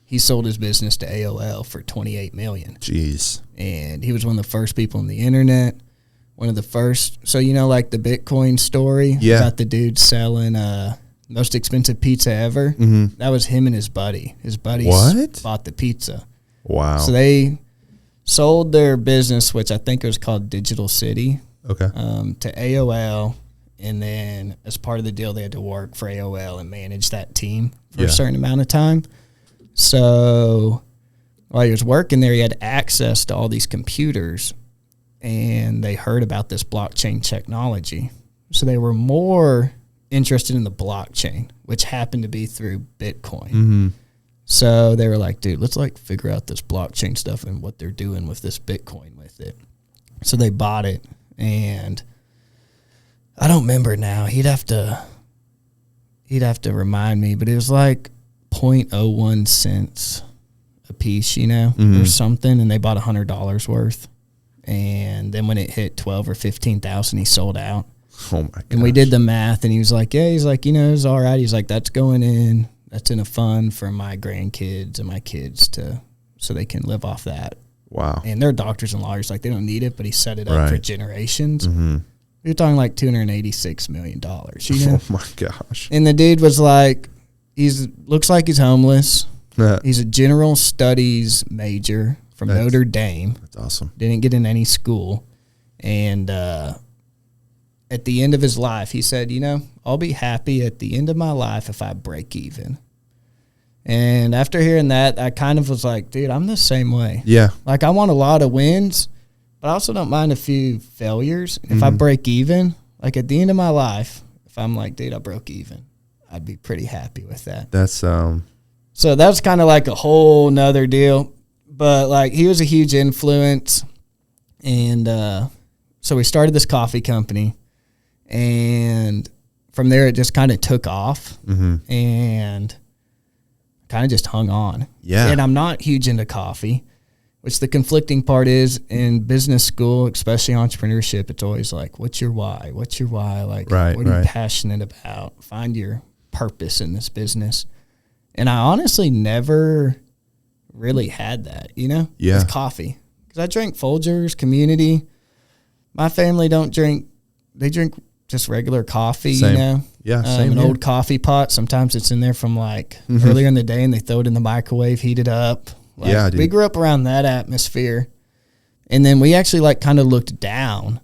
[SPEAKER 2] He sold his business to AOL for $28 million.
[SPEAKER 1] Jeez.
[SPEAKER 2] And he was one of the first people on the internet. One of the first. So like the Bitcoin story about the dude selling most expensive pizza ever. Mm-hmm. That was him and his buddy. His buddy bought the pizza.
[SPEAKER 1] Wow.
[SPEAKER 2] So they sold their business, which I think it was called Digital City, to AOL. And then as part of the deal, they had to work for AOL and manage that team for a certain amount of time. So while he was working there, he had access to all these computers, and they heard about this blockchain technology. So they were more interested in the blockchain, which happened to be through Bitcoin. Mm-hmm. So they were like, dude, let's figure out this blockchain stuff and what they're doing with this Bitcoin with it. So they bought it, and I don't remember now. He'd have to remind me, but it was like 0.01 cents a piece, or something, and they bought $100 worth. And then when it hit 12 or 15,000, he sold out.
[SPEAKER 1] Oh my god!
[SPEAKER 2] And we did the math, and he was like, it was all right. He's like, that's going in. That's in a fund for my grandkids and my kids so they can live off that.
[SPEAKER 1] Wow.
[SPEAKER 2] And they're doctors and lawyers. Like, they don't need it, but he set it up for generations. Mm-hmm. You're talking like $286 million.
[SPEAKER 1] Oh, my gosh.
[SPEAKER 2] And the dude was like, looks like he's homeless. He's a general studies major from Notre Dame.
[SPEAKER 1] That's awesome.
[SPEAKER 2] Didn't get in any school. And at the end of his life, he said, I'll be happy at the end of my life if I break even. And after hearing that, I kind of was like, dude, I'm the same way.
[SPEAKER 1] Yeah.
[SPEAKER 2] Like, I want a lot of wins, but I also don't mind a few failures. If I break even, like at the end of my life, if I'm like, dude, I broke even, I'd be pretty happy with that.
[SPEAKER 1] That's
[SPEAKER 2] So that's kind of like a whole nother deal. But like, he was a huge influence. And so we started this coffee company, and from there it just kind of took off. Mm-hmm. And kind of just hung on.
[SPEAKER 1] Yeah.
[SPEAKER 2] And I'm not huge into coffee. Which the conflicting part is in business school, especially entrepreneurship, it's always like, what's your why? What's your why? Like,
[SPEAKER 1] Right,
[SPEAKER 2] what are you
[SPEAKER 1] right.
[SPEAKER 2] passionate about? Find your purpose in this business. And I honestly never really had that, you know,
[SPEAKER 1] Yeah.
[SPEAKER 2] with coffee. Because I drink Folgers, Community. My family don't drink, they drink just regular coffee,
[SPEAKER 1] Same.
[SPEAKER 2] you know.
[SPEAKER 1] Yeah, same
[SPEAKER 2] An
[SPEAKER 1] here.
[SPEAKER 2] old coffee pot. Sometimes it's in there from like earlier in the day and they throw it in the microwave, heat it up. Like,
[SPEAKER 1] Yeah, dude.
[SPEAKER 2] we grew up around that atmosphere. And then we actually like kind of looked down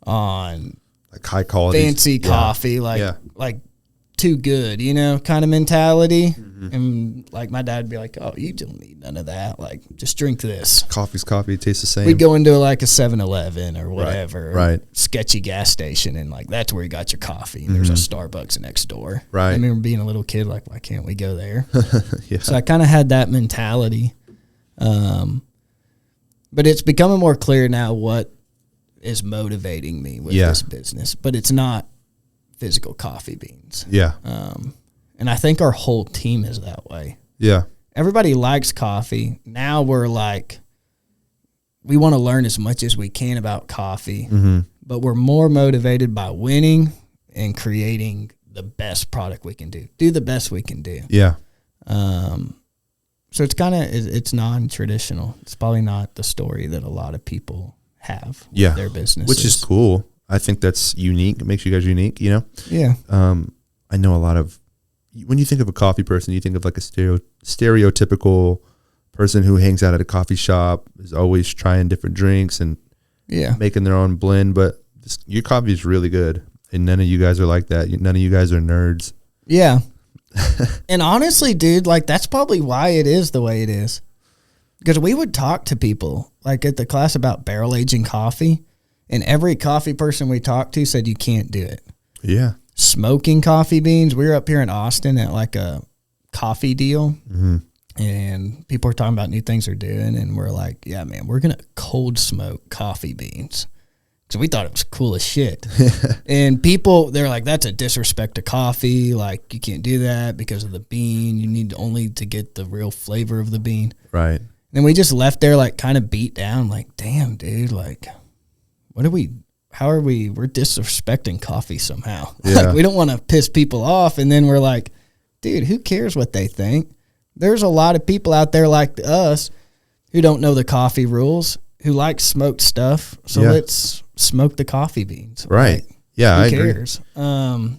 [SPEAKER 2] on
[SPEAKER 1] Like high quality.
[SPEAKER 2] fancy coffee, like too good, you know, kind of mentality. And like my dad would be like, oh, you don't need none of that. Like, just drink this.
[SPEAKER 1] Coffee's coffee. It tastes the same.
[SPEAKER 2] We'd go into like a 7-Eleven or whatever,
[SPEAKER 1] right.
[SPEAKER 2] sketchy gas station, and like that's where you got your coffee. And there's a Starbucks next door.
[SPEAKER 1] Right.
[SPEAKER 2] I remember being a little kid, like, why can't we go there?
[SPEAKER 1] Yeah.
[SPEAKER 2] So I kind of had that mentality. But it's becoming more clear now what is motivating me with this business. But it's not physical coffee beans.
[SPEAKER 1] Yeah.
[SPEAKER 2] And I think our whole team is that way.
[SPEAKER 1] Yeah.
[SPEAKER 2] Everybody likes coffee. Now we're like, we want to learn as much as we can about coffee, but we're more motivated by winning and creating the best product we can do. Do the best we can do.
[SPEAKER 1] Yeah.
[SPEAKER 2] So it's kind of, it's non-traditional. It's probably not the story that a lot of people have with their businesses.
[SPEAKER 1] Which is cool. I think that's unique. It makes you guys unique, you know?
[SPEAKER 2] Yeah.
[SPEAKER 1] I know a lot of, when you think of a coffee person, you think of like a stereotypical person who hangs out at a coffee shop, is always trying different drinks and making their own blend. But your coffee is really good. And none of you guys are like that. None of you guys are nerds.
[SPEAKER 2] Yeah. And honestly, dude, like that's probably why it is the way it is. Because we would talk to people like at the class about barrel aging coffee, and every coffee person we talked to said you can't do it.
[SPEAKER 1] Yeah.
[SPEAKER 2] Smoking coffee beans. We were up here in Austin at like a coffee deal, and people were talking about new things they're doing, and we're like, yeah, man, we're going to cold smoke coffee beans. So we thought it was cool as shit. And people, they're like, that's a disrespect to coffee. Like, you can't do that because of the bean. You need only to get the real flavor of the bean.
[SPEAKER 1] Right.
[SPEAKER 2] And then we just left there, like, kind of beat down. Like, damn, dude, like, we're disrespecting coffee somehow.
[SPEAKER 1] Yeah.
[SPEAKER 2] Like, we don't want to piss people off. And then we're like, dude, who cares what they think? There's a lot of people out there like us who don't know the coffee rules, who like smoked stuff. So let's smoke the coffee beans.
[SPEAKER 1] Right.
[SPEAKER 2] Like,
[SPEAKER 1] yeah,
[SPEAKER 2] who
[SPEAKER 1] I
[SPEAKER 2] cares?
[SPEAKER 1] agree.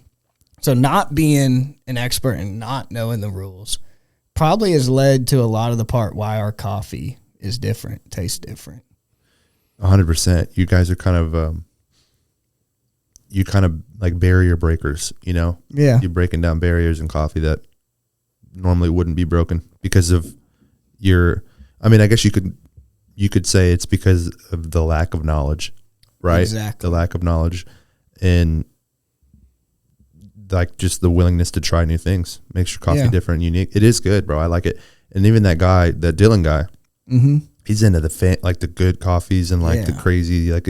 [SPEAKER 2] So not being an expert and not knowing the rules probably has led to a lot of the part why our coffee is different, tastes different.
[SPEAKER 1] 100%. You guys are kind of like barrier breakers, you know?
[SPEAKER 2] Yeah.
[SPEAKER 1] You're breaking down barriers in coffee that normally wouldn't be broken because of I guess you could say it's because of the lack of knowledge, right?
[SPEAKER 2] Exactly.
[SPEAKER 1] The lack of knowledge and like just the willingness to try new things makes your coffee different and unique. It is good, bro. I like it. And even that guy, that Dylan guy, he's into the good coffees and like the crazy, like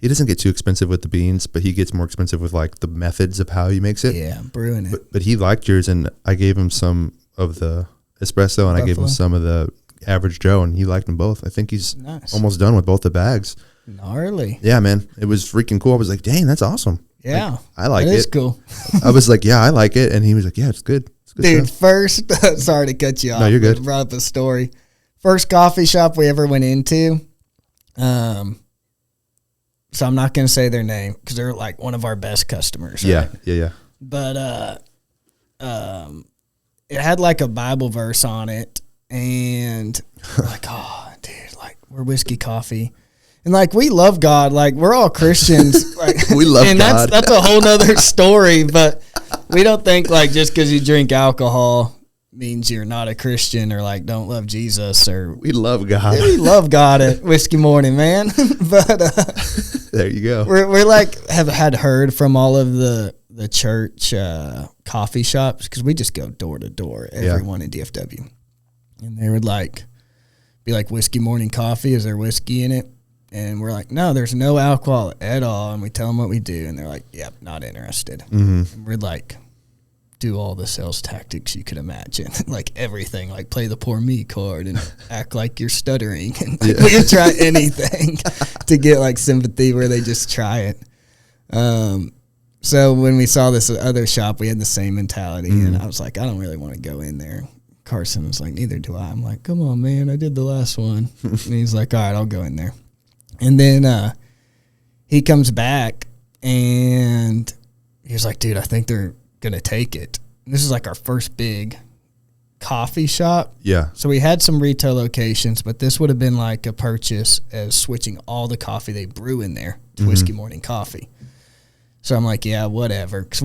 [SPEAKER 1] he doesn't get too expensive with the beans, but he gets more expensive with like the methods of how he makes it.
[SPEAKER 2] Yeah, brewing it.
[SPEAKER 1] But he liked yours, and I gave him some of the espresso, and I gave him some of the average Joe, and he liked them both. I think he's almost done with both the bags.
[SPEAKER 2] Gnarly.
[SPEAKER 1] Yeah, man. It was freaking cool. I was like, dang, that's awesome.
[SPEAKER 2] Yeah.
[SPEAKER 1] Like, I like it.
[SPEAKER 2] It is cool.
[SPEAKER 1] I was like, yeah, I like it. And he was like, yeah, it's good. It's good
[SPEAKER 2] Dude,
[SPEAKER 1] stuff.
[SPEAKER 2] first, sorry to cut you off.
[SPEAKER 1] No, you're good.
[SPEAKER 2] I brought up a story. First coffee shop we ever went into. So I'm not going to say their name because they're like one of our best customers. Right?
[SPEAKER 1] Yeah.
[SPEAKER 2] But it had like a Bible verse on it, and we're like, oh, dude, like we're whiskey coffee, and like we love God, like we're all Christians, like
[SPEAKER 1] We love
[SPEAKER 2] and
[SPEAKER 1] God.
[SPEAKER 2] that's a whole nother story. But we don't think like just because you drink alcohol means you're not a Christian or like don't love Jesus or
[SPEAKER 1] We love God.
[SPEAKER 2] we love God at Whiskey Morning, man. But
[SPEAKER 1] There you go.
[SPEAKER 2] we're like have had heard from all of the church coffee shops because we just go door to door, everyone in DFW, and they would like be like, Whiskey Morning coffee, is there whiskey in it? And we're like, no, there's no alcohol at all. And we tell them what we do, and they're like, yep, not interested. And we're like, do all the sales tactics you could imagine, like everything, like play the poor me card and act like you're stuttering, and like, we can try anything to get like sympathy where they just try it. So when we saw this other shop, we had the same mentality, and I was like, I don't really want to go in there. Carson was like, neither do I. I'm like, come on, man, I did the last one. And he's like, all right, I'll go in there. And then he comes back, and he was like, dude, I think they're going to take it. And this is like our first big coffee shop.
[SPEAKER 1] Yeah.
[SPEAKER 2] So we had some retail locations, but this would have been like a purchase as switching all the coffee they brew in there to Whiskey Morning Coffee. So I'm like, yeah, whatever. Because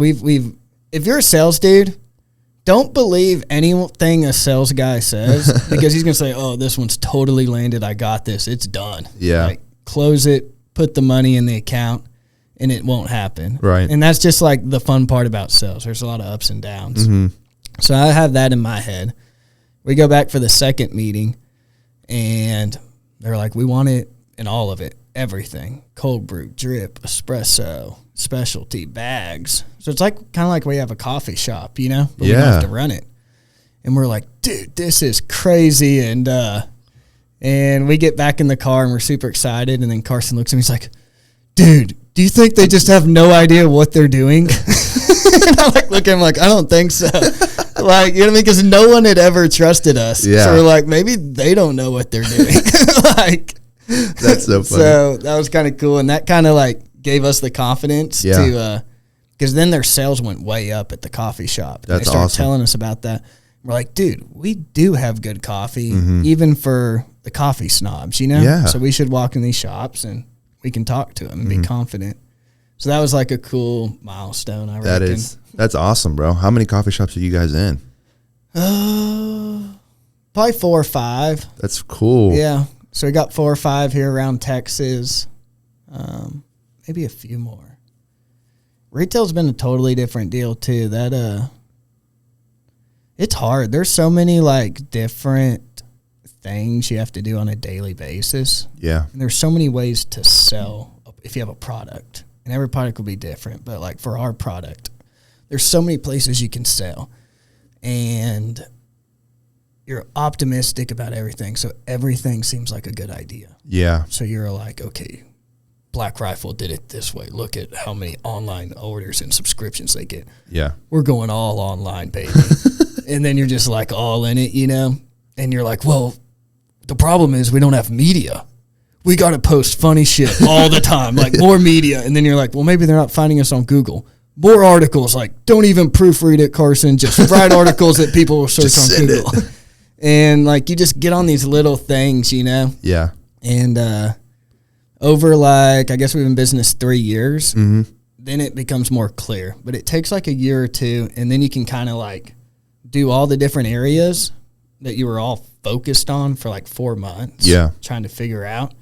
[SPEAKER 2] if you're a sales dude, don't believe anything a sales guy says, because he's going to say, oh, this one's totally landed. I got this. It's done.
[SPEAKER 1] Yeah.
[SPEAKER 2] Like, close it, put the money in the account, and it won't happen.
[SPEAKER 1] Right.
[SPEAKER 2] And that's just like the fun part about sales. There's a lot of ups and downs. So I have that in my head. We go back for the second meeting, and they're like, we want it in all of it, everything. Cold brew, drip, espresso, specialty, bags. So it's like kind of like we have a coffee shop, you know? But we don't have to run it. And we're like, dude, this is crazy. And we get back in the car, and we're super excited. And then Carson looks at me, he's like, dude, do you think they just have no idea what they're doing? And I like look at him like, I don't think so. Like, you know what I mean? Because no one had ever trusted us.
[SPEAKER 1] Yeah.
[SPEAKER 2] So we're like, maybe they don't know what they're doing. Like,
[SPEAKER 1] that's so funny.
[SPEAKER 2] So that was kind of cool. And that kind of like gave us the confidence to, because then their sales went way up at the coffee shop.
[SPEAKER 1] That's
[SPEAKER 2] they started
[SPEAKER 1] awesome.
[SPEAKER 2] telling us about that. We're like, dude, we do have good coffee, even for the coffee snobs, you know?
[SPEAKER 1] Yeah.
[SPEAKER 2] So we should walk in these shops and we can talk to them and be confident. So that was like a cool milestone, I reckon.
[SPEAKER 1] That's awesome, bro. How many coffee shops are you guys in?
[SPEAKER 2] Probably 4 or 5.
[SPEAKER 1] That's cool.
[SPEAKER 2] Yeah. So we got 4 or 5 here around Texas. Maybe a few more. Retail's been a totally different deal too. That it's hard. There's so many like different things you have to do on a daily basis.
[SPEAKER 1] Yeah.
[SPEAKER 2] And there's so many ways to sell if you have a product. And every product will be different, but like for our product, there's so many places you can sell. And you're optimistic about everything, so everything seems like a good idea.
[SPEAKER 1] Yeah.
[SPEAKER 2] So you're like, okay, Black Rifle did it this way. Look at how many online orders and subscriptions they get.
[SPEAKER 1] Yeah.
[SPEAKER 2] We're going all online, baby. And then you're just like all in it, you know? And you're like, well, the problem is we don't have media. We got to post funny shit all the time, like more media. And then you're like, well, maybe they're not finding us on Google. More articles, like don't even proofread it, Carson. Just write articles that people will search on Google. And like you just get on these little things, you know?
[SPEAKER 1] Yeah.
[SPEAKER 2] And over like, I guess we've been in business 3 years, then it becomes more clear. But it takes like a year or two, and then you can kind of like do all the different areas that you were all focused on for like 4 months.
[SPEAKER 1] Yeah. Trying
[SPEAKER 2] to figure out.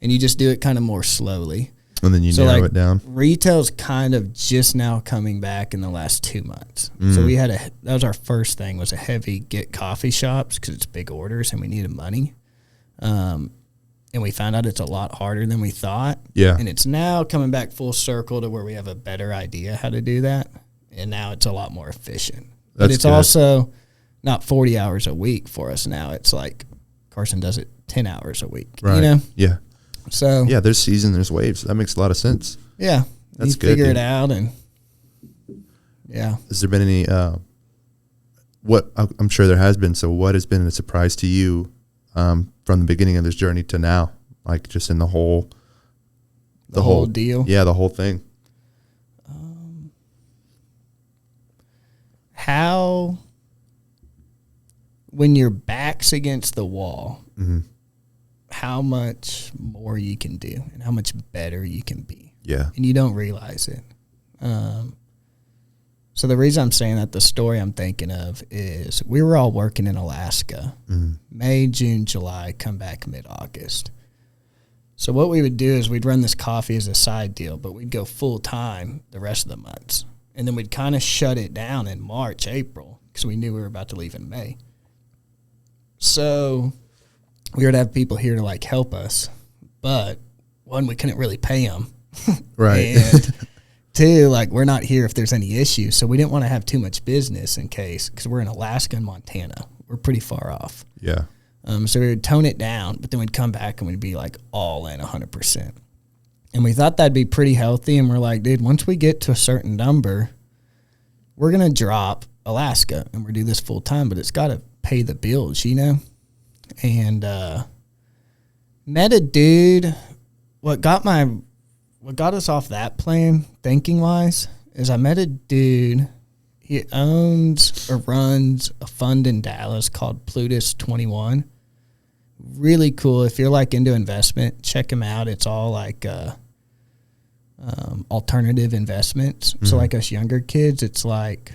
[SPEAKER 2] And you just do it kind of more slowly.
[SPEAKER 1] And then you narrow it down.
[SPEAKER 2] Retail's kind of just now coming back in the last 2 months. So we had that was our first thing, was a heavy get coffee shops because it's big orders and we needed money. And we found out it's a lot harder than we thought.
[SPEAKER 1] Yeah.
[SPEAKER 2] And it's now coming back full circle to where we have a better idea how to do that. And now it's a lot more efficient. But it's also not 40 hours a week for us now. It's like Carson does it 10 hours a week.
[SPEAKER 1] Right.
[SPEAKER 2] You know?
[SPEAKER 1] Yeah.
[SPEAKER 2] So
[SPEAKER 1] yeah, there's season, there's waves. That makes a lot of sense.
[SPEAKER 2] Yeah.
[SPEAKER 1] That's
[SPEAKER 2] you
[SPEAKER 1] good.
[SPEAKER 2] Figure it out, and yeah.
[SPEAKER 1] Has there been any what I'm sure there has been, so what has been a surprise to you from the beginning of this journey to now? Like just in the whole
[SPEAKER 2] deal?
[SPEAKER 1] Yeah, the whole thing.
[SPEAKER 2] How when your back's against the wall, how much more you can do and how much better you can be.
[SPEAKER 1] Yeah.
[SPEAKER 2] And you don't realize it. So the reason I'm saying that, the story I'm thinking of is we were all working in Alaska, May, June, July, come back mid-August. So what we would do is we'd run this coffee as a side deal, but we'd go full time the rest of the months. And then we'd kind of shut it down in March, April, because we knew we were about to leave in May. So we would have people here to like help us, but one, we couldn't really pay them.
[SPEAKER 1] Right.
[SPEAKER 2] And two, like, we're not here if there's any issues. So we didn't want to have too much business in case, because we're in Alaska and Montana. We're pretty far off.
[SPEAKER 1] Yeah.
[SPEAKER 2] So we would tone it down, but then we'd come back and we'd be like all in 100%. And we thought that'd be pretty healthy. And we're like, dude, once we get to a certain number, we're going to drop Alaska and we're do this full time, but it's got to pay the bills, you know? And met a dude. What got us off that plan, thinking wise, is I met a dude. He owns or runs a fund in Dallas called Plutus 21. Really cool. If you're like into investment, check him out. It's all like alternative investments. Mm-hmm. So like us younger kids, it's like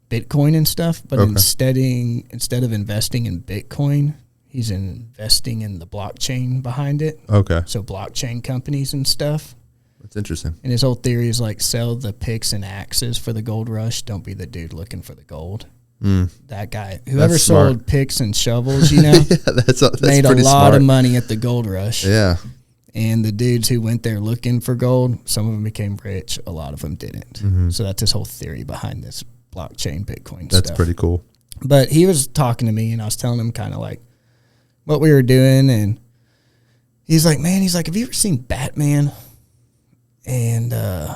[SPEAKER 2] Bitcoin and stuff. But instead of investing in Bitcoin, he's investing in the blockchain behind it.
[SPEAKER 1] Okay.
[SPEAKER 2] So blockchain companies and stuff.
[SPEAKER 1] That's interesting.
[SPEAKER 2] And his whole theory is like sell the picks and axes for the gold rush. Don't be the dude looking for the gold. That guy, whoever sold picks and shovels, you know,
[SPEAKER 1] that's
[SPEAKER 2] made a lot of money at the gold rush.
[SPEAKER 1] Yeah.
[SPEAKER 2] And the dudes who went there looking for gold, some of them became rich, a lot of them didn't. Mm-hmm. So that's his whole theory behind this blockchain Bitcoin stuff.
[SPEAKER 1] That's pretty cool.
[SPEAKER 2] But he was talking to me, and I was telling him kind of like what we were doing, and he's like, man, have you ever seen Batman? And I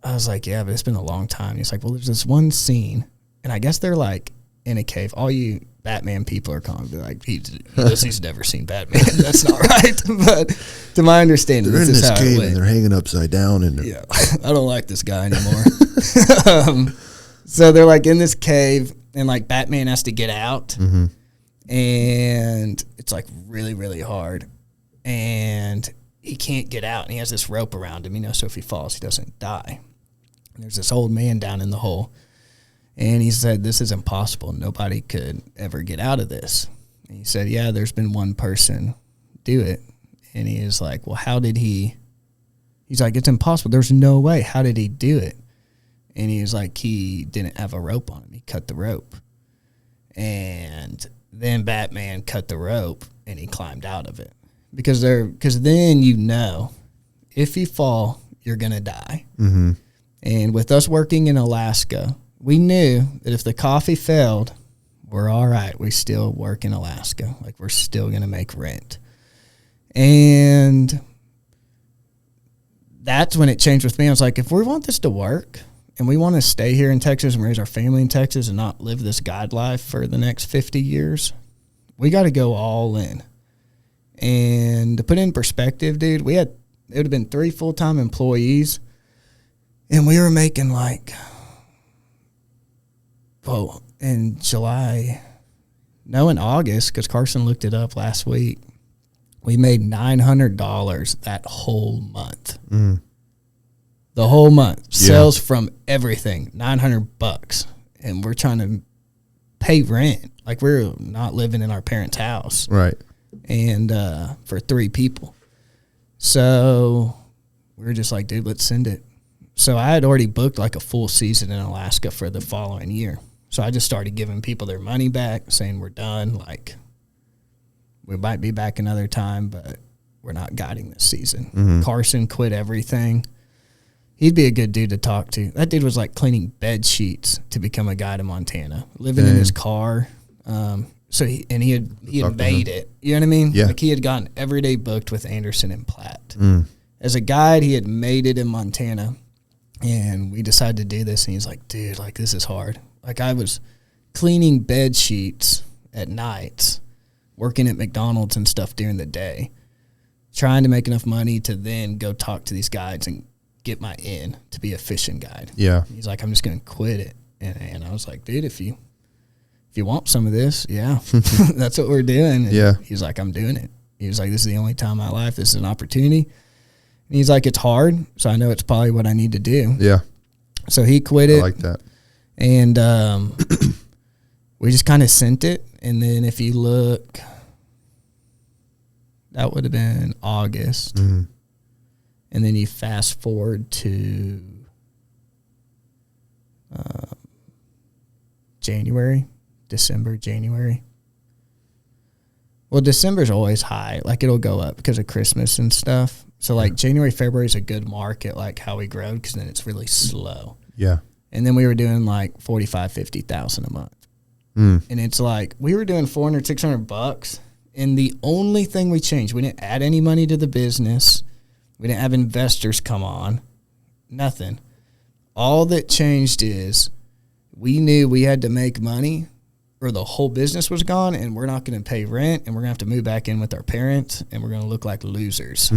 [SPEAKER 2] was like, yeah, but it's been a long time. He's like, well, there's this one scene, and I guess they're like in a cave. All you Batman people are calling, like, he's never seen Batman. That's not right. But to my understanding,
[SPEAKER 1] they're in this cave
[SPEAKER 2] and
[SPEAKER 1] they're hanging upside down. And
[SPEAKER 2] yeah, I don't like this guy anymore. So they're like in this cave, and like Batman has to get out, mm-hmm. and it's like really, really hard, and he can't get out, and he has this rope around him, you know, so if he falls, he doesn't die. And there's this old man down in the hole. And he said, this is impossible. Nobody could ever get out of this. And he said, yeah, there's been one person do it. And he is like, well, how did he? He's like, it's impossible. There's no way. How did he do it? And he was like, he didn't have a rope on him. He cut the rope. And then Batman cut the rope, and he climbed out of it. Because then you know, if you fall, you're going to die. Mm-hmm. And with us working in Alaska, we knew that if the coffee failed, we're all right. We still work in Alaska. Like, we're still going to make rent. And that's when it changed with me. I was like, if we want this to work and we want to stay here in Texas and raise our family in Texas and not live this God life for the next 50 years, we got to go all in. And to put it in perspective, dude, it would have been 3 full-time employees, and we were making like, in August, because Carson looked it up last week, we made $900 that whole month. Mm. The whole month. Yeah. Sales from everything, $900. And we're trying to pay rent. Like, we're not living in our parents' house.
[SPEAKER 1] Right.
[SPEAKER 2] And for 3 people. So we were just like, dude, let's send it. So I had already booked like a full season in Alaska for the following year. So I just started giving people their money back, saying we're done. Like, we might be back another time, but we're not guiding this season. Mm-hmm. Carson quit everything. He'd be a good dude to talk to. That dude was like cleaning bed sheets to become a guide in Montana, living in his car. So he had made it. You know what I mean?
[SPEAKER 1] Yeah.
[SPEAKER 2] Like, he had gotten every day booked with Anderson and Platt. Mm. As a guide, he had made it in Montana, and we decided to do this. And he's like, dude, like, this is hard. Like, I was cleaning bed sheets at nights, working at McDonald's and stuff during the day, trying to make enough money to then go talk to these guides and get my in to be a fishing guide.
[SPEAKER 1] Yeah.
[SPEAKER 2] He's like, I'm just going to quit it. And I was like, dude, if you want some of this, yeah, that's what we're doing. And
[SPEAKER 1] yeah.
[SPEAKER 2] He's like, I'm doing it. He was like, this is the only time in my life. This is an opportunity. And he's like, it's hard, so I know it's probably what I need to do.
[SPEAKER 1] Yeah.
[SPEAKER 2] So he quit it.
[SPEAKER 1] I like that.
[SPEAKER 2] And we just kind of sent it. And then if you look, that would have been August. Mm-hmm. And then you fast forward to December, January. Well, December's always high. Like, it'll go up because of Christmas and stuff. So like January, February is a good market, like how we grow, because then it's really slow.
[SPEAKER 1] Yeah.
[SPEAKER 2] And then we were doing like 45, 50,000 a month. And it's like we were doing $400, $600, and the only thing we changed, we didn't add any money to the business. We didn't have investors come on. Nothing. All that changed is we knew we had to make money or the whole business was gone, and we're not going to pay rent, and we're going to have to move back in with our parents, and we're going to look like losers.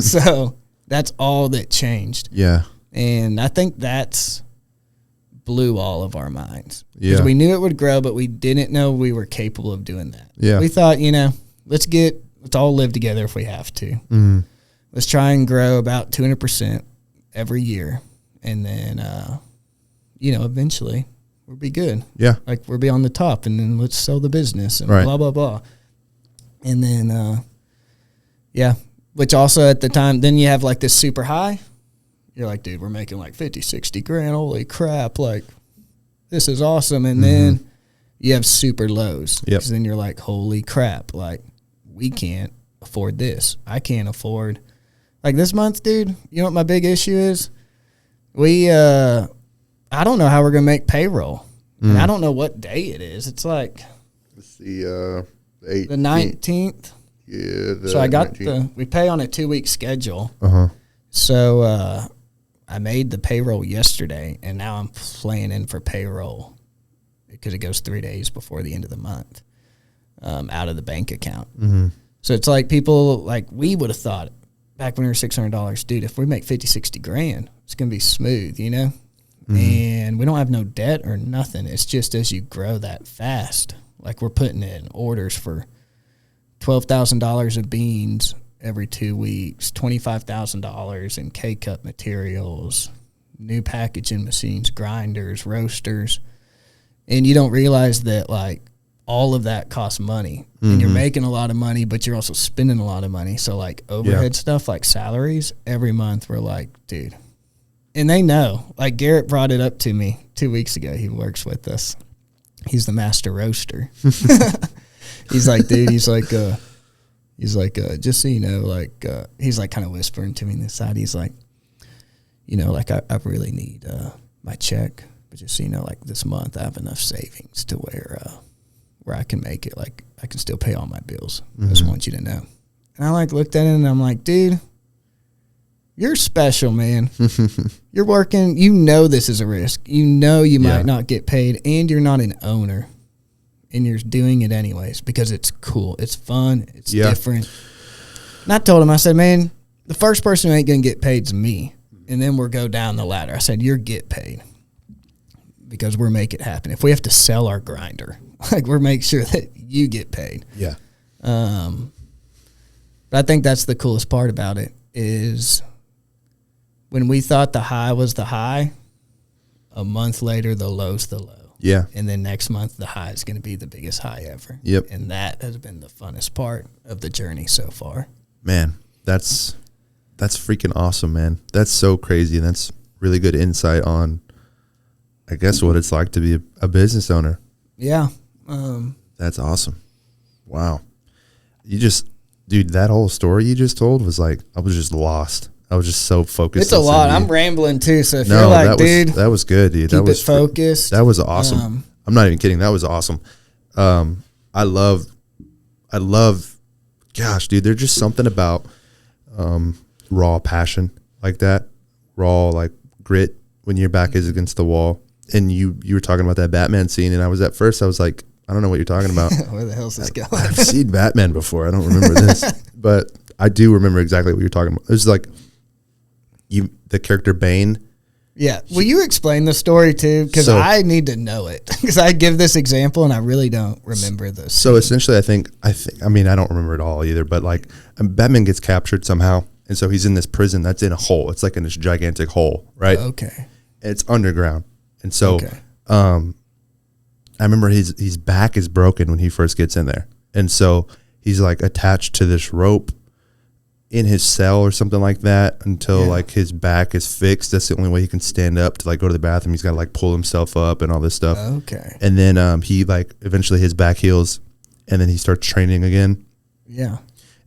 [SPEAKER 2] So that's all that changed.
[SPEAKER 1] Yeah.
[SPEAKER 2] And I think that's blew all of our minds.
[SPEAKER 1] Yeah.
[SPEAKER 2] Because we knew it would grow, but we didn't know we were capable of doing that.
[SPEAKER 1] Yeah.
[SPEAKER 2] We thought, let's all live together if we have to. Let's try and grow about 200% every year. And then, eventually we'll be good.
[SPEAKER 1] Yeah.
[SPEAKER 2] Like we'll be on the top, and then let's sell the business and
[SPEAKER 1] right.
[SPEAKER 2] blah, blah, blah. And then, which also at the time, then you have like this super high. You're like, dude, we're making like 50, 60 grand. Holy crap. Like, this is awesome. And then you have super lows.
[SPEAKER 1] Yep.
[SPEAKER 2] Because then you're like, holy crap. Like, we can't afford this. I can't afford. Like this month, dude, you know what my big issue is? I don't know how we're going to make payroll. And I don't know what day it is. It's like.
[SPEAKER 1] It's the 18th.
[SPEAKER 2] The 19th.
[SPEAKER 1] Yeah.
[SPEAKER 2] So I got
[SPEAKER 1] 19th.
[SPEAKER 2] we pay on a 2-week schedule.
[SPEAKER 1] Uh-huh.
[SPEAKER 2] So, I made the payroll yesterday, and now I'm planning for payroll because it goes 3 days before the end of the month out of the bank account. So it's like people, like we would have thought back when we were $600, dude, if we make 50, 60 grand, it's going to be smooth, And we don't have no debt or nothing. It's just as you grow that fast, like we're putting in orders for $12,000 of beans every 2 weeks, $25,000 in K-cup materials, new packaging machines, grinders, roasters. And you don't realize that, like, all of that costs money. And you're making a lot of money, but you're also spending a lot of money. So, like, overhead stuff, like salaries, every month we're like, dude. And they know. Like, Garrett brought it up to me 2 weeks ago. He works with us. He's the master roaster. He's like, dude, he's like, just so you know, like, he's like kind of whispering to me on the side. He's like, like I really need my check, but just so you know, like this month I have enough savings to where I can make it. Like I can still pay all my bills. I just want you to know. And I like looked at it and I'm like, dude, you're special, man. You're working. This is a risk. You might not get paid, and you're not an owner. And you're doing it anyways because it's cool. It's fun. It's different. And I told him, I said, man, the first person who ain't going to get paid is me. And then we'll go down the ladder. I said, you're get paid because we're make it happen. If we have to sell our grinder, like we're make sure that you get paid.
[SPEAKER 1] Yeah.
[SPEAKER 2] But I think that's the coolest part about it is when we thought the high was the high, a month later, the low's the low.
[SPEAKER 1] Yeah.
[SPEAKER 2] And then next month, the high is going to be the biggest high ever.
[SPEAKER 1] Yep.
[SPEAKER 2] And that has been the funnest part of the journey so far.
[SPEAKER 1] Man, that's freaking awesome, man. That's so crazy. And that's really good insight on, I guess, what it's like to be a business owner.
[SPEAKER 2] Yeah.
[SPEAKER 1] That's awesome. Wow. Dude, that whole story you just told was like, I was just lost. I was just so focused.
[SPEAKER 2] It's a lot. I'm rambling too. So if you're like, dude,
[SPEAKER 1] that was good, dude.
[SPEAKER 2] Keep it focused.
[SPEAKER 1] That was awesome. I'm not even kidding. That was awesome. I love, gosh, dude, there's just something about raw passion like that, raw like grit when your back is against the wall. And you were talking about that Batman scene, and I was like, I don't know what you're talking about.
[SPEAKER 2] Where the hell's this going?
[SPEAKER 1] I've seen Batman before. I don't remember this, but I do remember exactly what you're talking about. It was like the character Bane.
[SPEAKER 2] Yeah. Will you explain the story too? Because I need to know it. Because I give this example and I really don't remember this.
[SPEAKER 1] So essentially, I think, I don't remember it all either, but like Batman gets captured somehow. And so he's in this prison that's in a hole. It's like in this gigantic hole, right?
[SPEAKER 2] Okay.
[SPEAKER 1] It's underground. And so I remember his back is broken when he first gets in there. And so he's like attached to this rope in his cell or something like that until like his back is fixed. That's the only way he can stand up to like go to the bathroom. He's got to like pull himself up and all this stuff.
[SPEAKER 2] Okay.
[SPEAKER 1] And then he like eventually his back heals and then he starts training again.
[SPEAKER 2] Yeah.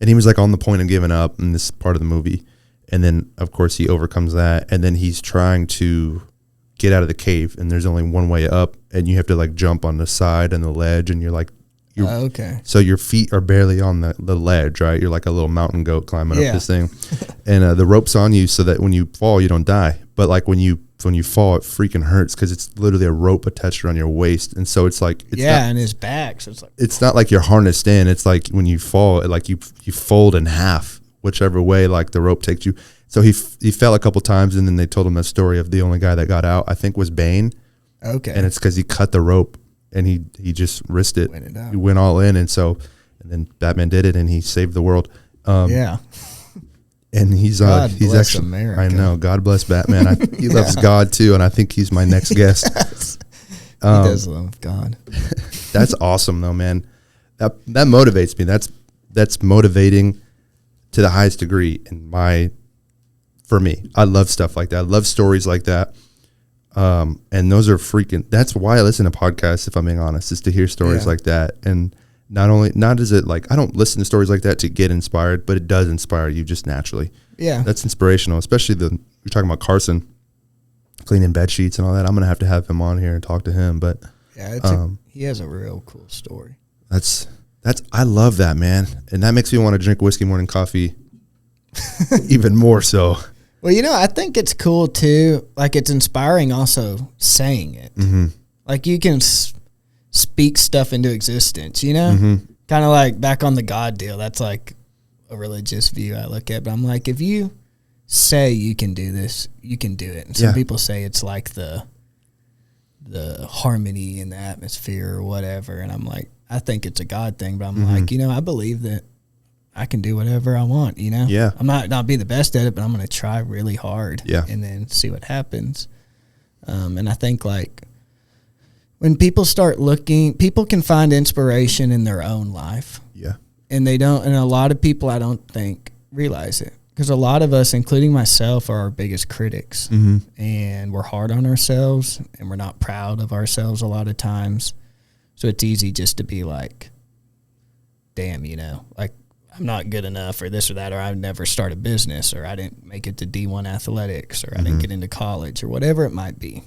[SPEAKER 1] And he was like on the point of giving up in this part of the movie. And then, of course, he overcomes that. And then he's trying to get out of the cave. And there's only one way up. And you have to, like, jump on the side and the ledge. And you're like,
[SPEAKER 2] okay.
[SPEAKER 1] So your feet are barely on the ledge, right? You're like a little mountain goat climbing up this thing. And the rope's on you so that when you fall, you don't die. But, like, when you fall, it freaking hurts because it's literally a rope attached around your waist. And so it's like...
[SPEAKER 2] and his back. So it's like...
[SPEAKER 1] It's not like you're harnessed in. It's like when you fall, like you fold in half, whichever way, like, the rope takes you. So he fell a couple times, and then they told him that story of the only guy that got out, I think, was Bane.
[SPEAKER 2] Okay.
[SPEAKER 1] And it's because he cut the rope, and he just risked it. He went all in, and then Batman did it, and he saved the world. And he's actually America. I know. God bless Batman. He loves God too, and I think he's my next guest.
[SPEAKER 2] He does love God.
[SPEAKER 1] That's awesome, though, man. That motivates me. That's motivating to the highest degree for me. I love stuff like that. I love stories like that. And those are that's why I listen to podcasts, if I'm being honest, is to hear stories like that. And not is it like, I don't listen to stories like that to get inspired, but it does inspire you just naturally. Yeah. That's inspirational, especially you're talking about Carson cleaning bed sheets and all that. I'm going to have him on here and talk to him, but
[SPEAKER 2] he has a real cool story.
[SPEAKER 1] I love that, man. And that makes me want to drink whiskey morning coffee even more so.
[SPEAKER 2] Well, I think it's cool too. Like, it's inspiring also saying it. Mm-hmm. Like, you can speak stuff into existence, Mm-hmm. Kind of like back on the God deal. That's like a religious view I look at. But I'm like, if you say you can do this, you can do it. And some people say it's like the harmony in the atmosphere or whatever. And I'm like, I think it's a God thing. But I'm like, I believe that I can do whatever I want, Yeah. I might not be the best at it, but I'm going to try really hard. Yeah. And then see what happens. And I think, like, when people start looking, people can find inspiration in their own life. Yeah. And they don't, and a lot of people, I don't think, realize it. Because a lot of us, including myself, are our biggest critics. Mm-hmm. And we're hard on ourselves, and we're not proud of ourselves a lot of times. So it's easy just to be like, damn, like, I'm not good enough, or this or that, or I've never started a business, or I didn't make it to D1 athletics, or I didn't get into college, or whatever it might be.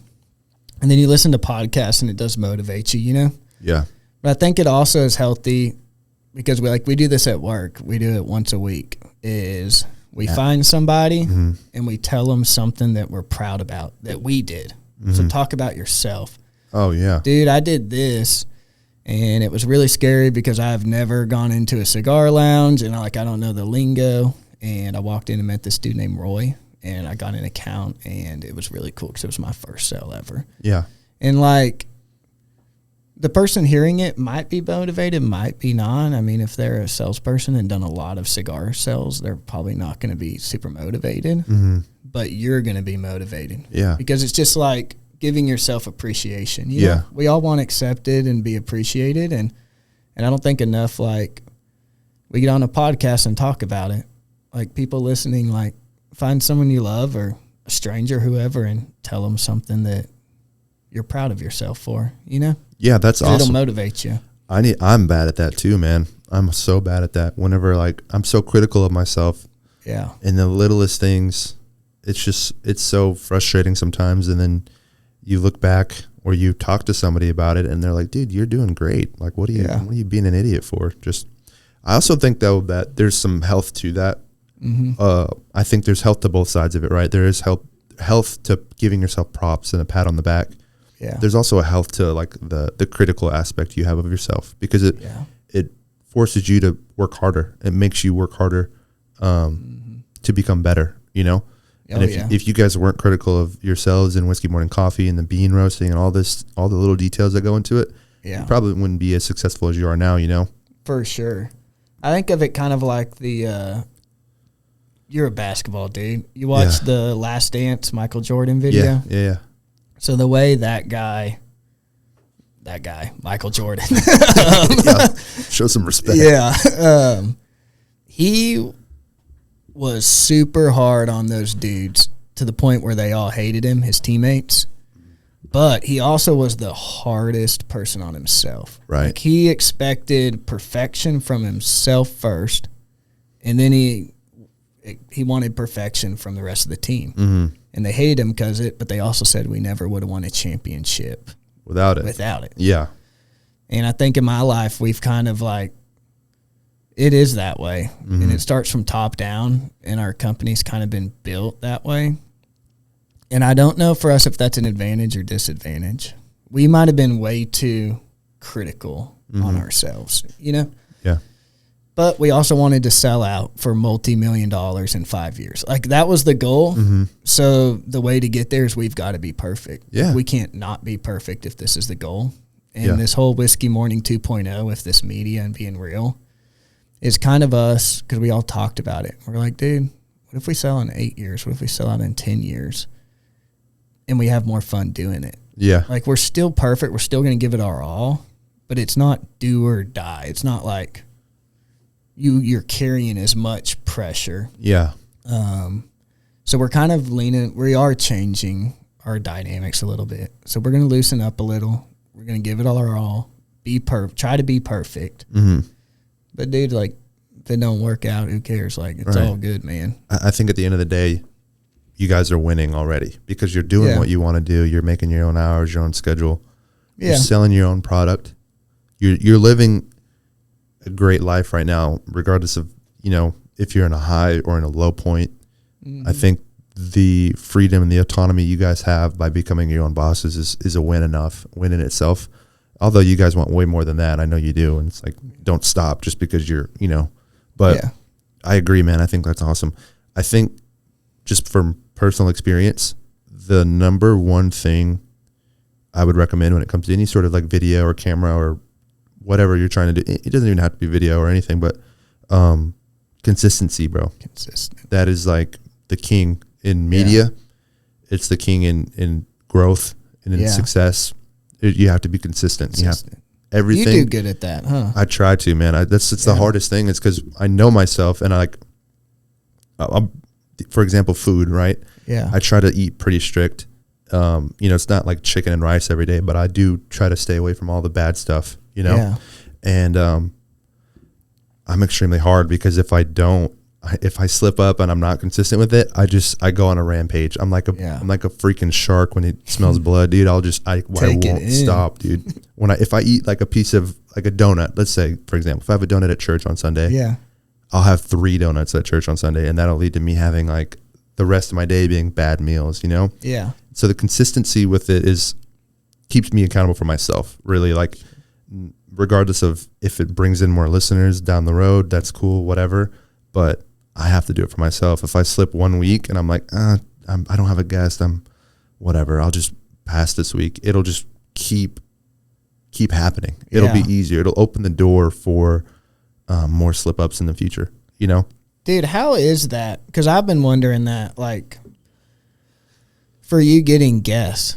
[SPEAKER 2] And then you listen to podcasts, and it does motivate you, Yeah. But I think it also is healthy because we do this at work. We do it once a week. Is we find somebody and we tell them something that we're proud about that we did. Mm-hmm. So talk about yourself. Oh yeah, dude, I did this. And it was really scary because I've never gone into a cigar lounge and I don't know the lingo. And I walked in and met this dude named Roy, and I got an account, and it was really cool because it was my first sale ever. Yeah. And the person hearing it might be motivated, might be not. I mean, if they're a salesperson and done a lot of cigar sales, they're probably not going to be super motivated. Mm-hmm. But you're going to be motivated. Yeah. Because it's just like giving yourself appreciation. You know, we all want accepted and be appreciated, and I don't think enough we get on a podcast and talk about it. Like, people listening, find someone you love or a stranger, whoever, and tell them something that you're proud of yourself for, Yeah, that's awesome. It'll motivate you.
[SPEAKER 1] I'm bad at that too, man. I'm so bad at that. Whenever I'm so critical of myself. Yeah. And the littlest things, it's so frustrating sometimes, and then you look back or you talk to somebody about it and they're like, dude, you're doing great. Like, what are you being an idiot for? I also think though that there's some health to that. Mm-hmm. I think there's health to both sides of it, right? There is health to giving yourself props and a pat on the back. Yeah. There's also a health to the critical aspect you have of yourself, because it forces you to work harder. It makes you work harder, to become better, And if you guys weren't critical of yourselves in Whiskey Morning Coffee and the bean roasting and all the little details that go into it, you probably wouldn't be as successful as you are now,
[SPEAKER 2] For sure. I think of it kind of like you're a basketball dude. You watch the Last Dance Michael Jordan video? Yeah. So the way that guy, Michael Jordan.
[SPEAKER 1] Show some respect.
[SPEAKER 2] Yeah. He was super hard on those dudes to the point where they all hated him, his teammates. But he also was the hardest person on himself. Right. He expected perfection from himself first, and then he wanted perfection from the rest of the team.
[SPEAKER 1] Mm-hmm.
[SPEAKER 2] And they hated him because of it, but they also said we never would have won a championship
[SPEAKER 1] without it. Yeah.
[SPEAKER 2] And I think in my life, we've kind of like, it is that way.
[SPEAKER 1] Mm-hmm.
[SPEAKER 2] And it starts from top down, and our company's kind of been built that way. And I don't know for us if that's an advantage or disadvantage. We might have been way too critical on ourselves, you know?
[SPEAKER 1] Yeah.
[SPEAKER 2] But we also wanted to sell out for multi-million dollars in 5 years. Like, that was the goal.
[SPEAKER 1] Mm-hmm.
[SPEAKER 2] So the way to get there is we've got to be perfect.
[SPEAKER 1] Yeah.
[SPEAKER 2] We can't not be perfect if this is the goal. And this whole Whiskey Morning 2.0 with this media and being real is kind of us, because we all talked about it. We're like, dude, what if we sell in 8 years? What if we sell out in 10 years? And we have more fun doing it.
[SPEAKER 1] Yeah.
[SPEAKER 2] Like, we're still perfect. We're still going to give it our all, but it's not do or die. It's not like you're carrying as much pressure.
[SPEAKER 1] Yeah.
[SPEAKER 2] So we're kind of we are changing our dynamics a little bit. So we're going to loosen up a little. We're going to give it all our all, try to be perfect.
[SPEAKER 1] Mm-hmm.
[SPEAKER 2] But dude, like, if it don't work out, who cares? Like, it's all good, man.
[SPEAKER 1] I think at the end of the day, you guys are winning already because you're doing what you want to do. You're making your own hours, your own schedule. You're selling your own product. You're living a great life right now, regardless of, you know, if you're in a high or in a low point. I think the freedom and the autonomy you guys have by becoming your own bosses is a win in itself. Although you guys want way more than that. I know you do. And it's like, don't stop just because you're, you know, but I agree, man. I think that's awesome. I think just from personal experience, the number one thing I would recommend when it comes to any sort of like video or camera or whatever you're trying to do, it doesn't even have to be video or anything, but consistency, bro.
[SPEAKER 2] Consistent.
[SPEAKER 1] That is like the king in media. It's the king in growth and in success. You have to be consistent. You have everything.
[SPEAKER 2] You do good at that, huh?
[SPEAKER 1] I try to, man. It's the hardest thing. It's because I know myself, and for example, food, right?
[SPEAKER 2] Yeah.
[SPEAKER 1] I try to eat pretty strict. You know, it's not like chicken and rice every day, but I do try to stay away from all the bad stuff, you know? Yeah. And I'm extremely hard because if I slip up and I'm not consistent with it, I go on a rampage. I'm like a freaking shark when it smells blood, dude. I won't stop, dude. If I eat like a piece of like a donut, let's say, for example, if I have a donut at church on Sunday, I'll have 3 donuts at church on Sunday, and that'll lead to me having like the rest of my day being bad meals, you know?
[SPEAKER 2] Yeah.
[SPEAKER 1] So the consistency with it keeps me accountable for myself, really. Like, regardless of if it brings in more listeners down the road, that's cool, whatever. But I have to do it for myself. If I slip 1 week and I'm like, I don't have a guest, whatever, I'll just pass this week. It'll just keep happening. It'll be easier. It'll open the door for more slip ups in the future, you know?
[SPEAKER 2] Dude, how is that? Because I've been wondering that, like, for you getting guests,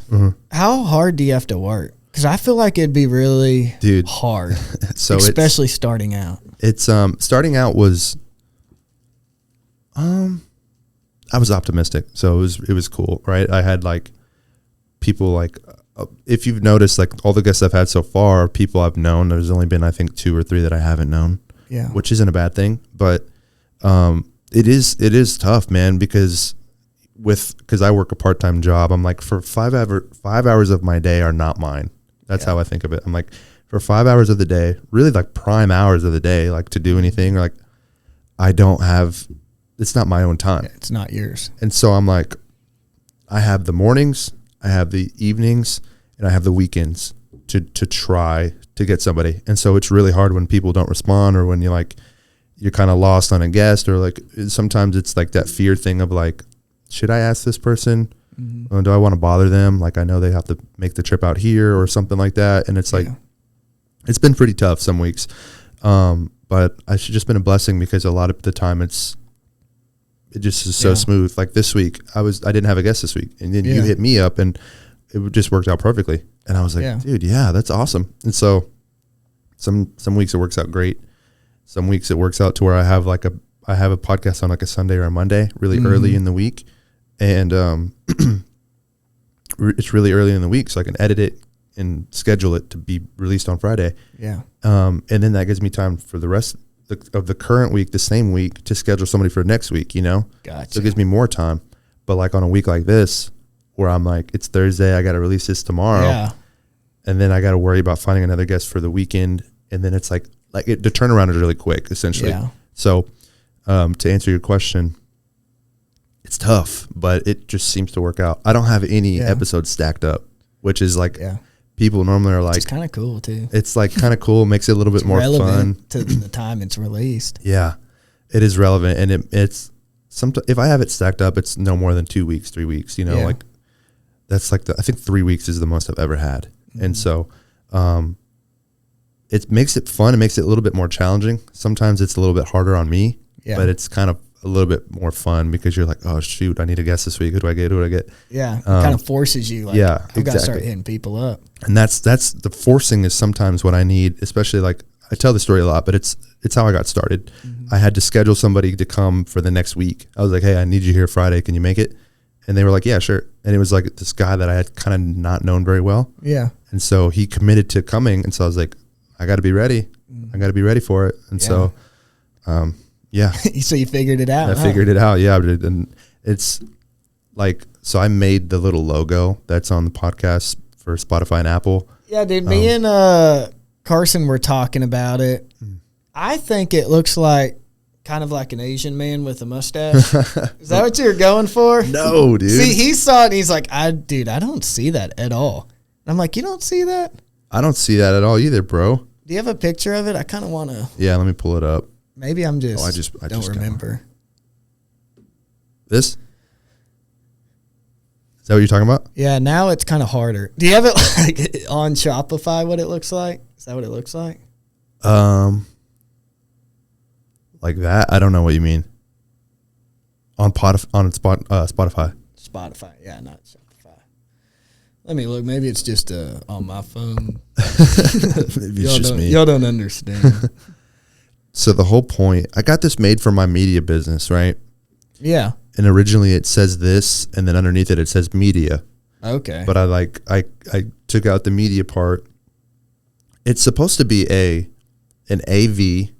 [SPEAKER 2] how hard do you have to work? Because I feel like it'd be really hard, so especially starting out.
[SPEAKER 1] It's starting out was, I was optimistic, so it was cool, right? I had like people like, if you've noticed, like all the guests I've had so far, people I've known. There's only been I think 2 or 3 that I haven't known. Yeah, which isn't a bad thing, but it is tough, man, because I work a part-time job. I'm like, for 5 hours of my day are not mine. That's how I think of it. I'm like, for 5 hours of the day, really like prime hours of the day, like to do anything, like it's not my own time.
[SPEAKER 2] It's not yours.
[SPEAKER 1] And so I'm like, I have the mornings, I have the evenings, and I have the weekends to try to get somebody. And so it's really hard when people don't respond, or when you're kind of lost on a guest, or like sometimes it's like that fear thing of like, should I ask this person? Mm-hmm. Do I want to bother them? Like, I know they have to make the trip out here or something like that. And it's like, it's been pretty tough some weeks. But it's just been a blessing because a lot of the time it just is so smooth. Like this week, I didn't have a guest this week, and then you hit me up and it just worked out perfectly. And I was like, dude, that's awesome. And so some weeks it works out great. Some weeks it works out to where I have a podcast on like a Sunday or a Monday, really early in the week. And it's really early in the week, so I can edit it and schedule it to be released on Friday. Yeah. And then that gives me time for the rest the current week, the same week, to schedule somebody for next week, you know?
[SPEAKER 2] Gotcha.
[SPEAKER 1] So it gives me more time. But like on a week like this, where I'm like, it's Thursday, I got to release this tomorrow.
[SPEAKER 2] Yeah.
[SPEAKER 1] And then I got to worry about finding another guest for the weekend. And then it's like the turnaround is really quick, essentially.
[SPEAKER 2] Yeah.
[SPEAKER 1] So to answer your question, it's tough, but it just seems to work out. I don't have any episodes stacked up, which is like, people normally are like,
[SPEAKER 2] it's kind of cool too.
[SPEAKER 1] It's like kind of cool, makes it a little bit more fun
[SPEAKER 2] to the time it's released.
[SPEAKER 1] Yeah, it is relevant, and it's sometimes if I have it stacked up, it's no more than 2 weeks, 3 weeks. You know, like that's like I think 3 weeks is the most I've ever had, and so it makes it fun. It makes it a little bit more challenging. Sometimes it's a little bit harder on me, but it's kind of a little bit more fun because you're like, oh shoot, I need a guest this week. Who do I get? Who do I get?
[SPEAKER 2] Yeah, it kind of forces you. Like, I've got to start hitting people up.
[SPEAKER 1] And that's the forcing is sometimes what I need, especially like I tell the story a lot, but it's how I got started. I had to schedule somebody to come for the next week. I was like, hey, I need you here Friday. Can you make it? And they were like, yeah, sure. And it was like this guy that I had kind of not known very well.
[SPEAKER 2] Yeah.
[SPEAKER 1] And so he committed to coming. And so I was like, I got to be ready. I got to be ready for it. And so, yeah.
[SPEAKER 2] So you figured it out.
[SPEAKER 1] I figured it out. Yeah. And it's like, so I made the little logo that's on the podcast for Spotify and Apple.
[SPEAKER 2] Yeah, dude. Me and Carson were talking about it. I think it looks like kind of like an Asian man with a mustache. Is that what you were going for?
[SPEAKER 1] No, dude.
[SPEAKER 2] See, he saw it and he's like, I don't see that at all. And I'm like, you don't see that?
[SPEAKER 1] I don't see that at all either, bro.
[SPEAKER 2] Do you have a picture of it? I kind of want to.
[SPEAKER 1] Yeah, let me pull it up.
[SPEAKER 2] Maybe I'm just.
[SPEAKER 1] I
[SPEAKER 2] don't remember.
[SPEAKER 1] This? Is that what you're talking about?
[SPEAKER 2] Yeah, now it's kind of harder. Do you have it like on Shopify? What it looks like? Is that what it looks like?
[SPEAKER 1] Like that? I don't know what you mean. On Spotify.
[SPEAKER 2] Spotify, yeah, not Shopify. Let me look. Maybe it's just on my phone.
[SPEAKER 1] Maybe it's just me.
[SPEAKER 2] Y'all don't understand.
[SPEAKER 1] So the whole point, I got this made for my media business, right?
[SPEAKER 2] Yeah.
[SPEAKER 1] And originally it says this, and then underneath it says media.
[SPEAKER 2] Okay.
[SPEAKER 1] But I took out the media part. It's supposed to be an AV,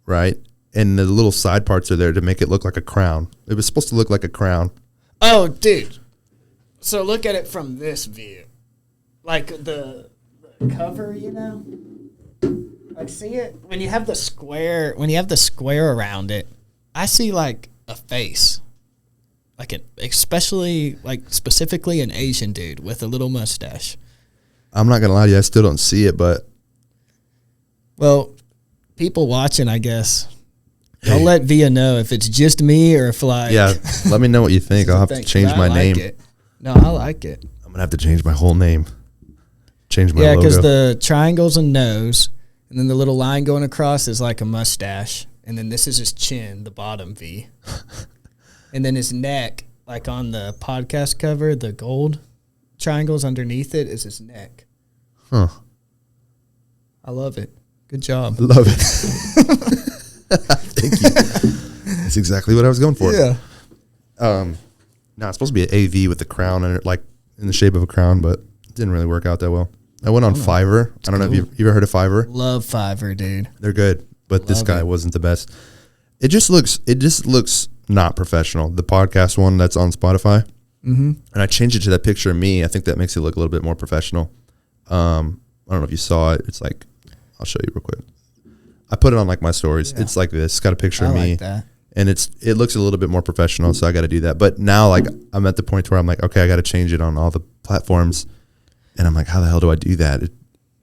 [SPEAKER 1] right? And the little side parts are there to make it look like a crown. It was supposed to look like a crown.
[SPEAKER 2] Oh, dude. So look at it from this view. Like the cover, you know? Like, see it? When you have the square around it, I see like a face. Like especially like specifically an Asian dude with a little mustache.
[SPEAKER 1] I'm not gonna lie to you, I still don't see it, but
[SPEAKER 2] well, people watching, I guess. I'll let Via know if it's just me or if like
[SPEAKER 1] let me know what you think. I'll have to change my name.
[SPEAKER 2] No, I like it.
[SPEAKER 1] I'm gonna have to change my whole name. Change my logo.
[SPEAKER 2] Yeah, because the triangle's a nose, and then the little line going across is like a mustache, and then this is his chin, the bottom V. And then his neck, like on the podcast cover, the gold triangles underneath it is his neck.
[SPEAKER 1] Huh.
[SPEAKER 2] I love it. Good job.
[SPEAKER 1] Love it. Thank you. That's exactly what I was going for.
[SPEAKER 2] Yeah.
[SPEAKER 1] No, it's supposed to be an AV with a crown and like in the shape of a crown, but it didn't really work out that well. I went on Fiverr. I don't know if you've ever heard of Fiverr.
[SPEAKER 2] Love Fiverr, dude.
[SPEAKER 1] They're good, but this guy wasn't the best. It just looks not professional. The podcast one that's on Spotify. Mm-hmm. And I changed it to that picture of me. I think that makes it look a little bit more professional. I don't know if you saw it. It's like, I'll show you real quick. I put it on like my stories. Yeah. It's like this. It's got a picture of me.
[SPEAKER 2] Like that.
[SPEAKER 1] And it looks a little bit more professional, so I got to do that. But now, like, I'm at the point where I'm like, okay, I got to change it on all the platforms. And I'm like, how the hell do I do that?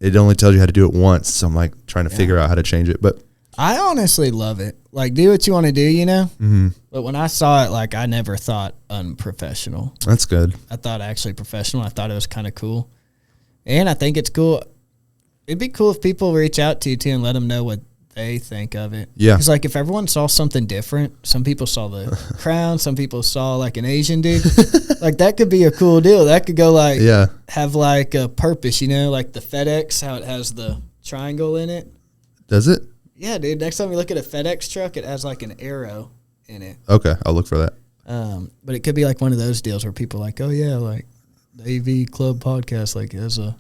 [SPEAKER 1] It only tells you how to do it once. So I'm like trying to figure out how to change it. But
[SPEAKER 2] I honestly love it. Like, do what you want to do, you know? Mm-hmm. But when I saw it, like, I never thought unprofessional.
[SPEAKER 1] That's good.
[SPEAKER 2] I thought actually professional. I thought it was kind of cool. And I think it's cool. It'd be cool if people reach out to you, too, and let them know what they think of it.
[SPEAKER 1] Yeah.
[SPEAKER 2] Because, like, if everyone saw something different, some people saw the crown, some people saw, like, an Asian dude. Like, that could be a cool deal. That could go, like, have, like, a purpose, you know? Like the FedEx, how it has the triangle in it.
[SPEAKER 1] Does it?
[SPEAKER 2] Yeah, dude. Next time you look at a FedEx truck, it has, like, an arrow in it.
[SPEAKER 1] Okay. I'll look for that.
[SPEAKER 2] But it could be, like, one of those deals where people are like, oh, yeah, like, the AV Club podcast, like, has a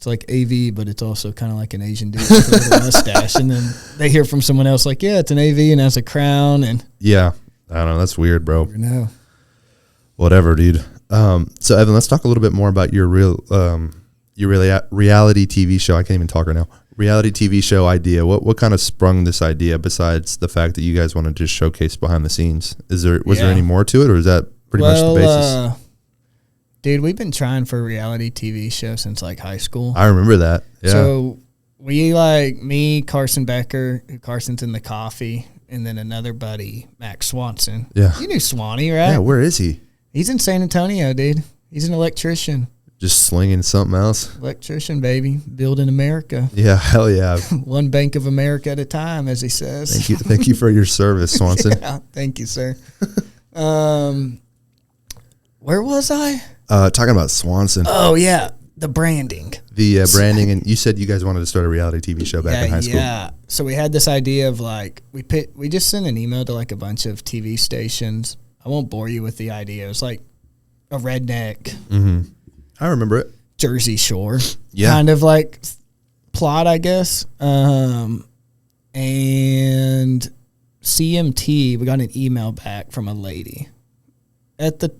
[SPEAKER 2] It's like AV, but it's also kind of like an Asian dude with a little mustache. And then they hear from someone else like, yeah, it's an AV and has a crown. And
[SPEAKER 1] yeah, I don't know. That's weird, bro.
[SPEAKER 2] you know.
[SPEAKER 1] Whatever, dude. So Evan, let's talk a little bit more about your reality TV show. I can't even talk right now. Reality TV show idea. What kind of sprung this idea besides the fact that you guys want to just showcase behind the scenes? Was there any more to it, or is that pretty much the basis?
[SPEAKER 2] Dude, we've been trying for a reality TV show since like high school.
[SPEAKER 1] I remember that. Yeah.
[SPEAKER 2] So we me, Carson Becker, who Carson's in the coffee, and then another buddy, Max Swanson.
[SPEAKER 1] Yeah.
[SPEAKER 2] You knew Swanee, right?
[SPEAKER 1] Yeah, where is he?
[SPEAKER 2] He's in San Antonio, dude. He's an electrician.
[SPEAKER 1] Just slinging something else.
[SPEAKER 2] Electrician, baby. Building America.
[SPEAKER 1] Yeah, hell yeah.
[SPEAKER 2] One Bank of America at a time, as he says.
[SPEAKER 1] Thank you for your service, Swanson.
[SPEAKER 2] Yeah, thank you, sir. Where was I?
[SPEAKER 1] Talking about Swanson.
[SPEAKER 2] Oh, yeah. The branding.
[SPEAKER 1] The branding, and you said you guys wanted to start a reality TV show back in high school.
[SPEAKER 2] Yeah. So we had this idea of like, we just sent an email to like a bunch of TV stations. I won't bore you with the idea. It was like a redneck.
[SPEAKER 1] Mm-hmm. I remember it.
[SPEAKER 2] Jersey Shore.
[SPEAKER 1] Yeah.
[SPEAKER 2] Kind of like plot, I guess. And CMT, we got an email back from a lady.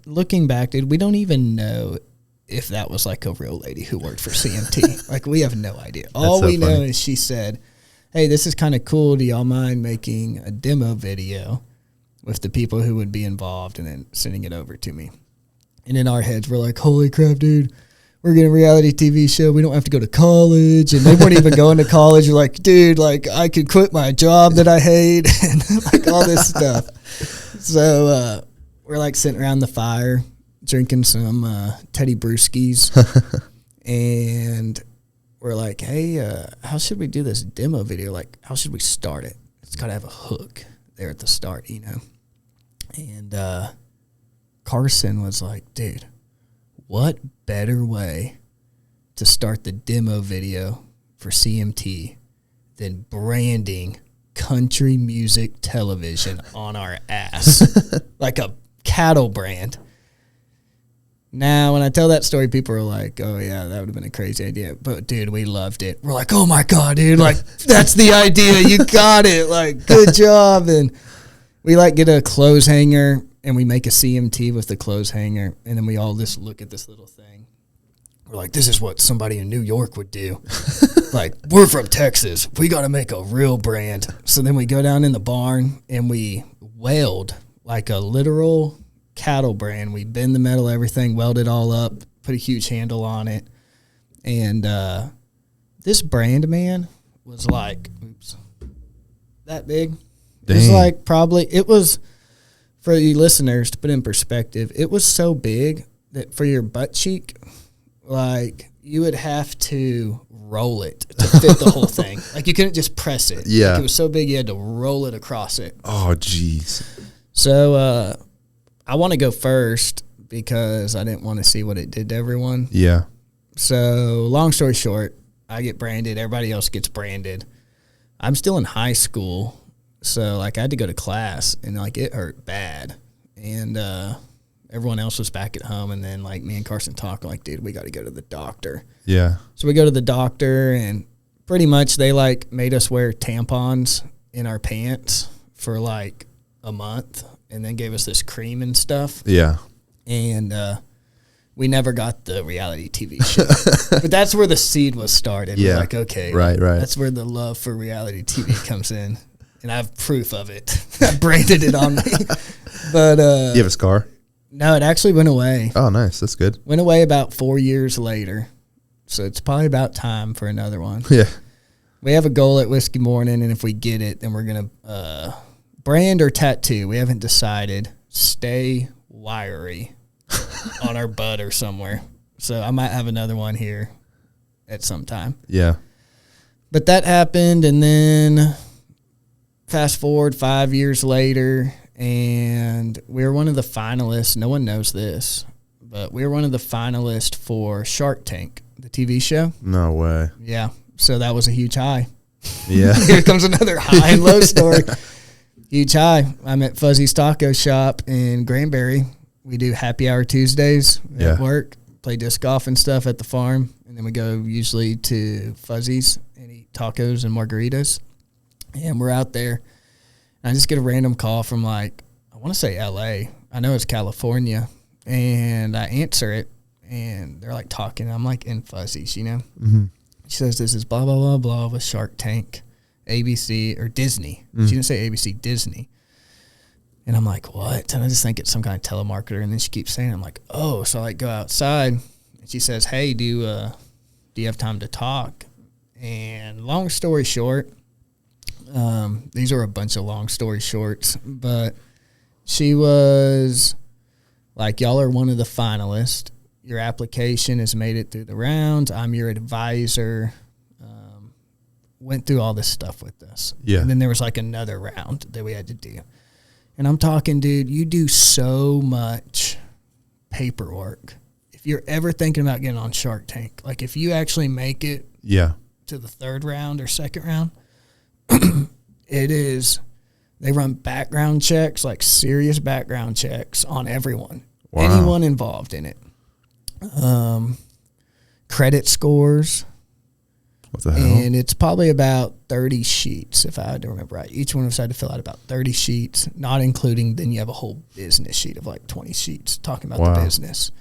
[SPEAKER 2] Looking back, dude, we don't even know if that was like a real lady who worked for CMT. Like, we have no idea. All we know is she said, hey, this is kind of cool. Do y'all mind making a demo video with the people who would be involved and then sending it over to me? And in our heads, we're like, holy crap, dude. We're getting a reality TV show. We don't have to go to college. And they weren't even going to college. We're like, dude, like, I could quit my job that I hate and like all this stuff. So we're like sitting around the fire drinking some Teddy Brewskis. And we're like, hey, how should we do this demo video? Like, how should we start it? It's got to have a hook there at the start, you know? And Carson was like, dude, what better way to start the demo video for CMT than branding country music television on our ass? Like a cattle brand. Now, when I tell that story, people are like, oh, yeah, that would have been a crazy idea. But, dude, we loved it. We're like, oh, my God, dude. Like, that's the idea. You got it. Like, good job. And we, like, get a clothes hanger, and we make a CMT with the clothes hanger. And then we all just look at this little thing. We're like, this is what somebody in New York would do. Like, we're from Texas. We got to make a real brand. So then we go down in the barn, and we weld like a literal cattle brand. We bend the metal, everything, weld it all up, put a huge handle on it. And this brand, man, was like, that big. Dang. It was like it was, for you listeners, to put in perspective, it was so big that for your butt cheek, like, you would have to roll it to fit the whole thing. Like, you couldn't just press it.
[SPEAKER 1] Yeah.
[SPEAKER 2] Like, it was so big, you had to roll it across it.
[SPEAKER 1] Oh, jeez.
[SPEAKER 2] So, I want to go first because I didn't want to see what it did to everyone.
[SPEAKER 1] Yeah.
[SPEAKER 2] So, long story short, I get branded. Everybody else gets branded. I'm still in high school, so, like, I had to go to class, and, like, it hurt bad. And everyone else was back at home, and then, like, me and Carson talked, like, dude, we got to go to the doctor.
[SPEAKER 1] Yeah.
[SPEAKER 2] So we go to the doctor, and pretty much they, like, made us wear tampons in our pants for, like, a month, and then gave us this cream and stuff.
[SPEAKER 1] Yeah.
[SPEAKER 2] And we never got the reality TV show. But that's where the seed was started.
[SPEAKER 1] Yeah.
[SPEAKER 2] We're like, okay.
[SPEAKER 1] Right.
[SPEAKER 2] That's where the love for reality TV comes in. And I have proof of it. I branded it on me. But
[SPEAKER 1] you have a scar?
[SPEAKER 2] No, it actually went away.
[SPEAKER 1] Oh, nice. That's good.
[SPEAKER 2] Went away about 4 years later. So it's probably about time for another one.
[SPEAKER 1] Yeah. We
[SPEAKER 2] have a goal at Whiskey Morning, and if we get it, then we're going to brand or tattoo. We haven't decided. Stay wiry on our butt or somewhere. So I might have another one here at some time.
[SPEAKER 1] Yeah.
[SPEAKER 2] But that happened, and then fast forward 5 years later, and we were one of the finalists. No one knows this, but we were one of the finalists for Shark Tank, the TV show.
[SPEAKER 1] No way.
[SPEAKER 2] Yeah. So that was a huge high.
[SPEAKER 1] Yeah.
[SPEAKER 2] Here comes another high and low story. Huge high. I'm at Fuzzy's Taco Shop in Granbury. We do happy hour Tuesdays at work, play disc golf and stuff at the farm. and then we go usually to Fuzzy's and eat tacos and margaritas. And we're out there. And I just get a random call from, like, I want to say L.A. I know it's California. And I answer it, and they're, like, talking. I'm, like, in Fuzzy's, you know?
[SPEAKER 1] Mm-hmm.
[SPEAKER 2] She says this is blah, blah, blah, blah with Shark Tank, ABC, or Disney. She didn't say ABC, Disney. And I'm like, what? And I just think it's some kind of telemarketer. And then she keeps saying, I'm like, oh. So I, like, go outside, and she says, hey, do you have time to talk? And long story short, these are a bunch of long story shorts, but she was like, y'all are one of the finalists. Your application has made it through the rounds. I'm your advisor. Went through all this stuff with us.
[SPEAKER 1] Yeah.
[SPEAKER 2] And then there was like another round that we had to do. And I'm talking, dude, you do so much paperwork. If you're ever thinking about getting on Shark Tank, like if you actually make it to the third round or second round, they run background checks, like serious background checks on everyone, anyone involved in it. Credit scores.
[SPEAKER 1] What the hell?
[SPEAKER 2] And it's probably about 30 sheets, if I had to remember right. Each one of us had to fill out about 30 sheets, not including then you have a whole business sheet of like 20 sheets talking about the business.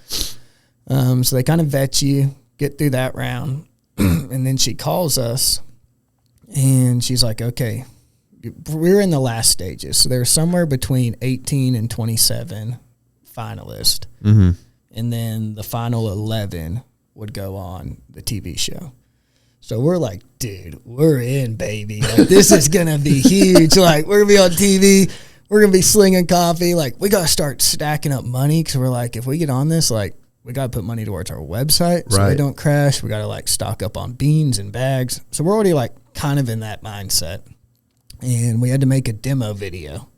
[SPEAKER 2] So they kind of vet you, get through that round, and then she calls us, and she's like, okay, we're in the last stages. So there's somewhere between 18 and 27 finalists. Mm-hmm. And then the final 11 would go on the TV show. So we're like, dude, we're in, baby. Like, this is going to be huge. Like, we're going to be on TV. We're going to be slinging coffee. Like, we got to start stacking up money because we're like, if we get on this, like, we got to put money towards our website so they don't crash. We got to, like, stock up on beans and bags. So we're already, like, kind of in that mindset. And we had to make a demo video.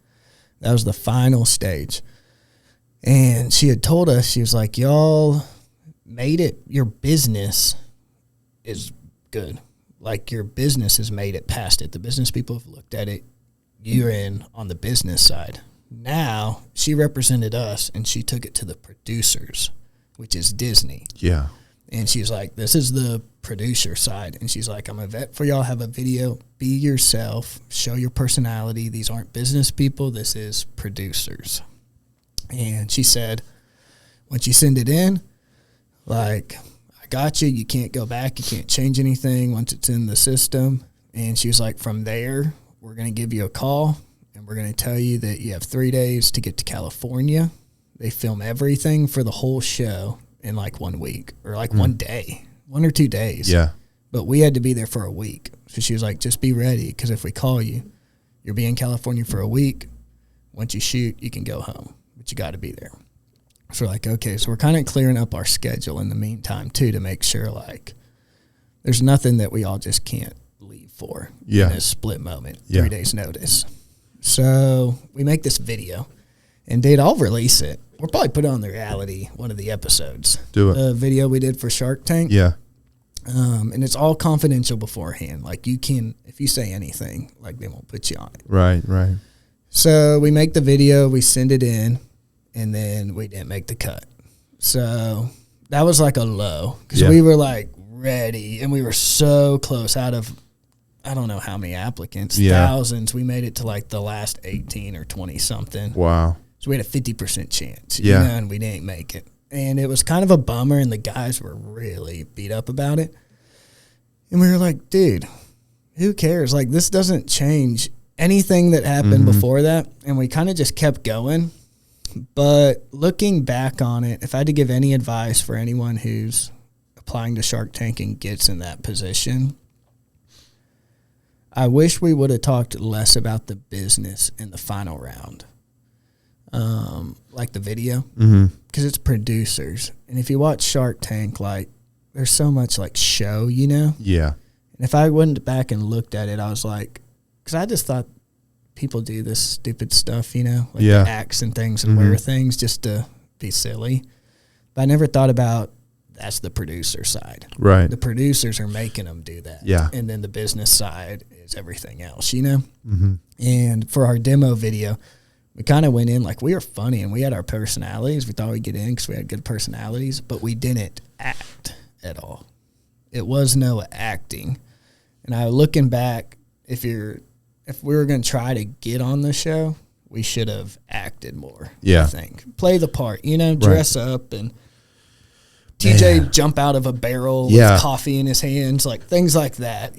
[SPEAKER 2] That was the final stage. And she had told us, she was like, y'all made it. Your business is good. Like, your business has made it past it. The business people have looked at it. You're in on the business side. Now, she represented us, and she took it to the producers, which is Disney.
[SPEAKER 1] Yeah.
[SPEAKER 2] And she's like, this is the producer side. And she's like, I'm a vet for y'all. Have a video. Be yourself. Show your personality. These aren't business people. This is producers. And she said, once you send it in, like, I got you. You can't go back. You can't change anything once it's in the system. And she was like, from there, we're going to give you a call, and we're going to tell you that you have 3 days to get to California. They film everything for the whole show in like 1 week or like 1 day, 1 or 2 days.
[SPEAKER 1] Yeah.
[SPEAKER 2] But we had to be there for a week. So she was like, just be ready, because if we call you, you'll be in California for a week. Once you shoot, you can go home, but you got to be there. So we're like, okay, so we're kind of clearing up our schedule in the meantime too, to make sure like there's nothing that we all just can't leave for in a split moment, 3 days notice. So we make this video, and dude, I'll release it. We'll probably put it on the reality, one of the episodes.
[SPEAKER 1] Do it.
[SPEAKER 2] The video we did for Shark Tank.
[SPEAKER 1] Yeah.
[SPEAKER 2] And it's all confidential beforehand. Like, you can, if you say anything, like, they won't put you on it.
[SPEAKER 1] Right, right.
[SPEAKER 2] So we make the video, we send it in, and then we didn't make the cut. So that was like a low, because we were like ready, and we were so close out of, I don't know how many applicants, thousands. We made it to like the last 18 or 20 something.
[SPEAKER 1] Wow.
[SPEAKER 2] So we had a 50% chance, you know, and we didn't make it. And it was kind of a bummer, and the guys were really beat up about it. And we were like, dude, who cares? Like, this doesn't change anything that happened before that. And we kind of just kept going. But looking back on it, if I had to give any advice for anyone who's applying to Shark Tank and gets in that position, I wish we would have talked less about the business in the final round. Like the video, because it's producers. And if you watch Shark Tank, like, there's so much like show, you know?
[SPEAKER 1] Yeah.
[SPEAKER 2] And if I went back and looked at it, I was like, because I just thought people do this stupid stuff, you know, like the acts and things and wear things just to be silly. But I never thought about that's the producer side.
[SPEAKER 1] Right.
[SPEAKER 2] The producers are making them do that.
[SPEAKER 1] Yeah.
[SPEAKER 2] And then the business side is everything else, you know? And for our demo video, we kind of went in like we were funny, and we had our personalities. We thought we'd get in because we had good personalities, but we didn't act at all. it was no acting. And I looking back, if we were going to try to get on the show, we should have acted more.
[SPEAKER 1] Yeah.
[SPEAKER 2] I think. Play the part, dress up and TJ jump out of a barrel with coffee in his hands, like things like that,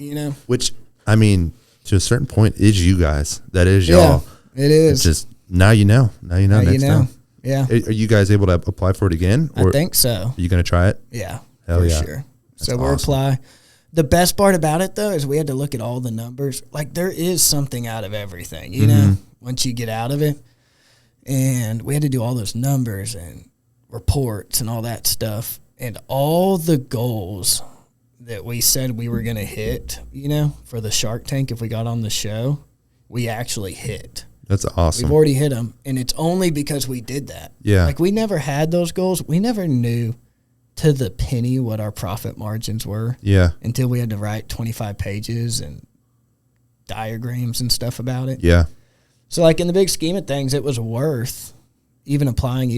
[SPEAKER 1] Which, I mean, to a certain point, is you guys. That is y'all.
[SPEAKER 2] It is.
[SPEAKER 1] It's just, now you know. Now you know next time.
[SPEAKER 2] Yeah.
[SPEAKER 1] Are you guys able to apply for it again?
[SPEAKER 2] Or I think so.
[SPEAKER 1] Are you going to try it?
[SPEAKER 2] Yeah.
[SPEAKER 1] Hell
[SPEAKER 2] for
[SPEAKER 1] yeah.
[SPEAKER 2] sure. So we'll apply. The best part about it, though, is we had to look at all the numbers. Like, there is something out of everything, once you get out of it. And we had to do all those numbers and reports and all that stuff. And all the goals that we said we were going to hit, for the Shark Tank if we got on the show, we actually hit.
[SPEAKER 1] That's awesome.
[SPEAKER 2] We've already hit them, and it's only because we did that.
[SPEAKER 1] Yeah.
[SPEAKER 2] Like, we never had those goals. We never knew to the penny what our profit margins were.
[SPEAKER 1] Yeah.
[SPEAKER 2] Until we had to write 25 pages and diagrams and stuff about it.
[SPEAKER 1] Yeah.
[SPEAKER 2] So, like, in the big scheme of things, it was worth even applying,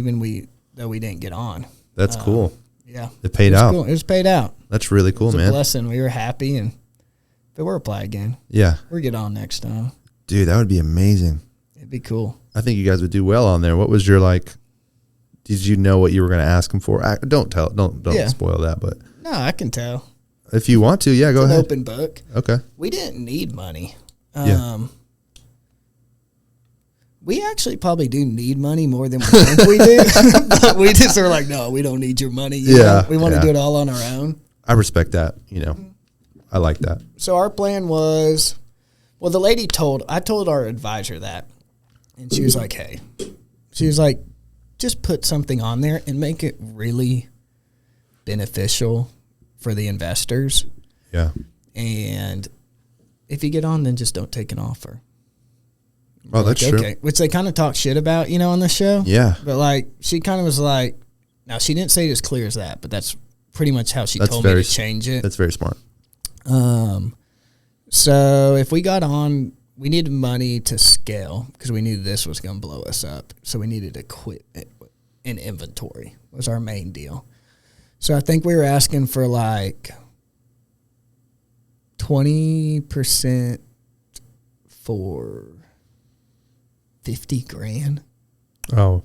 [SPEAKER 2] though we didn't get on.
[SPEAKER 1] That's cool.
[SPEAKER 2] Yeah.
[SPEAKER 1] It paid out.
[SPEAKER 2] Cool. It was paid out.
[SPEAKER 1] That's really cool, man.
[SPEAKER 2] It was a blessing. We were happy, and if it were apply again, we'll get on next time.
[SPEAKER 1] Dude, that would be amazing.
[SPEAKER 2] It'd be cool.
[SPEAKER 1] I think you guys would do well on there. What was your, did you know what you were going to ask them for? Don't spoil that, but.
[SPEAKER 2] No, I can tell.
[SPEAKER 1] If you want to, go ahead.
[SPEAKER 2] Open book.
[SPEAKER 1] Okay.
[SPEAKER 2] We didn't need money.
[SPEAKER 1] Yeah.
[SPEAKER 2] We actually probably do need money more than we think we do. But we just are like, no, we don't need your money. We want to do it all on our own.
[SPEAKER 1] I respect that. I like that.
[SPEAKER 2] So our plan was, the lady I told our advisor that, and she was like, hey, just put something on there and make it really beneficial for the investors.
[SPEAKER 1] Yeah.
[SPEAKER 2] And if you get on, then just don't take an offer.
[SPEAKER 1] Oh, that's true.
[SPEAKER 2] Which they kind of talk shit about, on the show.
[SPEAKER 1] Yeah.
[SPEAKER 2] But, she kind of was like, now she didn't say it as clear as that, but that's pretty much how she told me to change it.
[SPEAKER 1] That's very smart.
[SPEAKER 2] So if we got on, we needed money to scale because we knew this was going to blow us up. So we needed equipment and inventory was our main deal. So I think we were asking for 20% for $50,000.
[SPEAKER 1] Oh.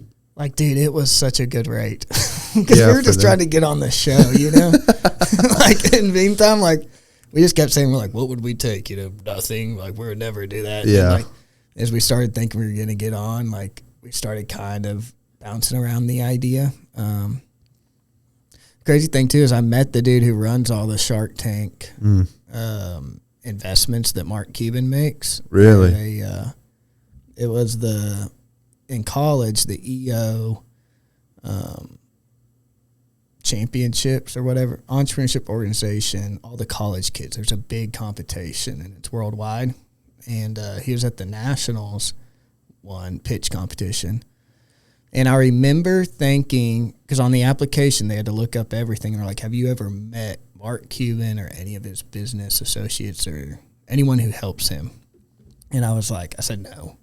[SPEAKER 2] Dude, it was such a good rate. Because we were just trying to get on the show, in the meantime, we just kept saying, what would we take? Nothing. We would never do that.
[SPEAKER 1] Yeah.
[SPEAKER 2] And, as we started thinking we were going to get on, we started kind of bouncing around the idea. Crazy thing, too, is I met the dude who runs all the Shark Tank investments that Mark Cuban makes.
[SPEAKER 1] Really?
[SPEAKER 2] It was in college, the EO championships or whatever, entrepreneurship organization, all the college kids. There's a big competition, and it's worldwide. And he was at the Nationals one pitch competition. And I remember thinking, because on the application, they had to look up everything. And they're like, have you ever met Mark Cuban or any of his business associates or anyone who helps him? And I said, no,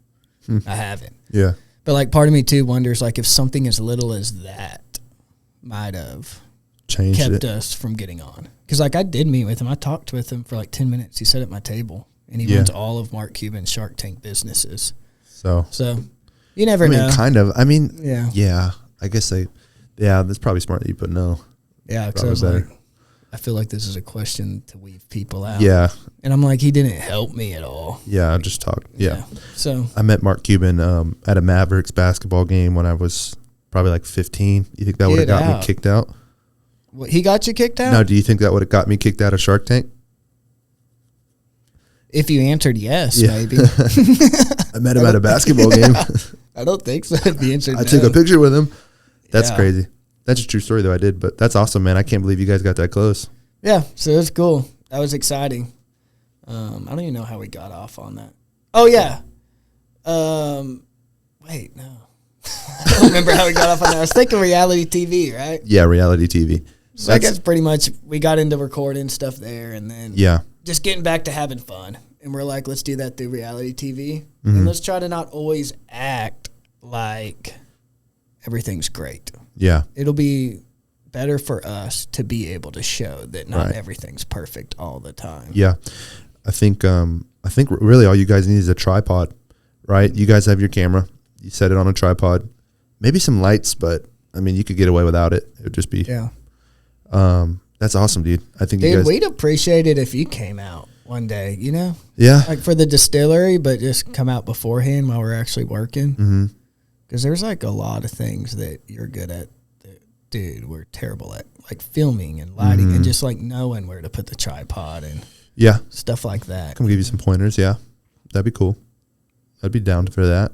[SPEAKER 2] I haven't.
[SPEAKER 1] Yeah.
[SPEAKER 2] But part of me too wonders if something as little as that might have kept us from getting on. Because I did meet with him. I talked with him for 10 minutes. He sat at my table, and he runs all of Mark Cuban's Shark Tank businesses. So you never know.
[SPEAKER 1] Kind of. I mean,
[SPEAKER 2] yeah.
[SPEAKER 1] Yeah. I guess that's probably smart that you put no.
[SPEAKER 2] Yeah, because I feel like this is a question to weave people out.
[SPEAKER 1] Yeah.
[SPEAKER 2] And I'm he didn't help me at all.
[SPEAKER 1] Yeah, I just talked. Yeah.
[SPEAKER 2] So
[SPEAKER 1] I met Mark Cuban at a Mavericks basketball game when I was probably 15. You think that would have got me kicked out?
[SPEAKER 2] What, he got you kicked out?
[SPEAKER 1] No, do you think that would have got me kicked out of Shark Tank?
[SPEAKER 2] If you answered yes, maybe.
[SPEAKER 1] I met him at a basketball game.
[SPEAKER 2] I don't think so. If you answered
[SPEAKER 1] I took a picture with him. That's crazy. That's a true story, though. I did, but that's awesome, man. I can't believe you guys got that close.
[SPEAKER 2] Yeah, so it was cool. That was exciting. I don't even know how we got off on that. Oh, yeah. Wait, no. I don't remember how we got off on that. I was thinking reality TV, right?
[SPEAKER 1] Yeah, reality TV.
[SPEAKER 2] So I guess pretty much we got into recording stuff there, and then just getting back to having fun. And we're like, let's do that through reality TV. Mm-hmm. And let's try to not always act like everything's great.
[SPEAKER 1] Yeah.
[SPEAKER 2] It'll be better for us to be able to show that not
[SPEAKER 1] Right.
[SPEAKER 2] everything's perfect all the time.
[SPEAKER 1] Yeah. I think really all you guys need is a tripod, right? You guys have your camera. You set it on a tripod. Maybe some lights, but I mean, you could get away without it. It would just be,
[SPEAKER 2] Yeah.
[SPEAKER 1] That's awesome, dude. I think you
[SPEAKER 2] Dude,
[SPEAKER 1] guys,
[SPEAKER 2] we'd appreciate it if you came out one day, you know?
[SPEAKER 1] yeah.
[SPEAKER 2] Like for the distillery, but just come out beforehand while we're actually working.
[SPEAKER 1] Mm-hmm.
[SPEAKER 2] Because there's like a lot of things that you're good at that, dude, we're terrible at. Like filming and lighting and just like knowing where to put the tripod and
[SPEAKER 1] Yeah.
[SPEAKER 2] stuff like that.
[SPEAKER 1] Come give you some pointers. Yeah. That'd be cool. I'd be down for that.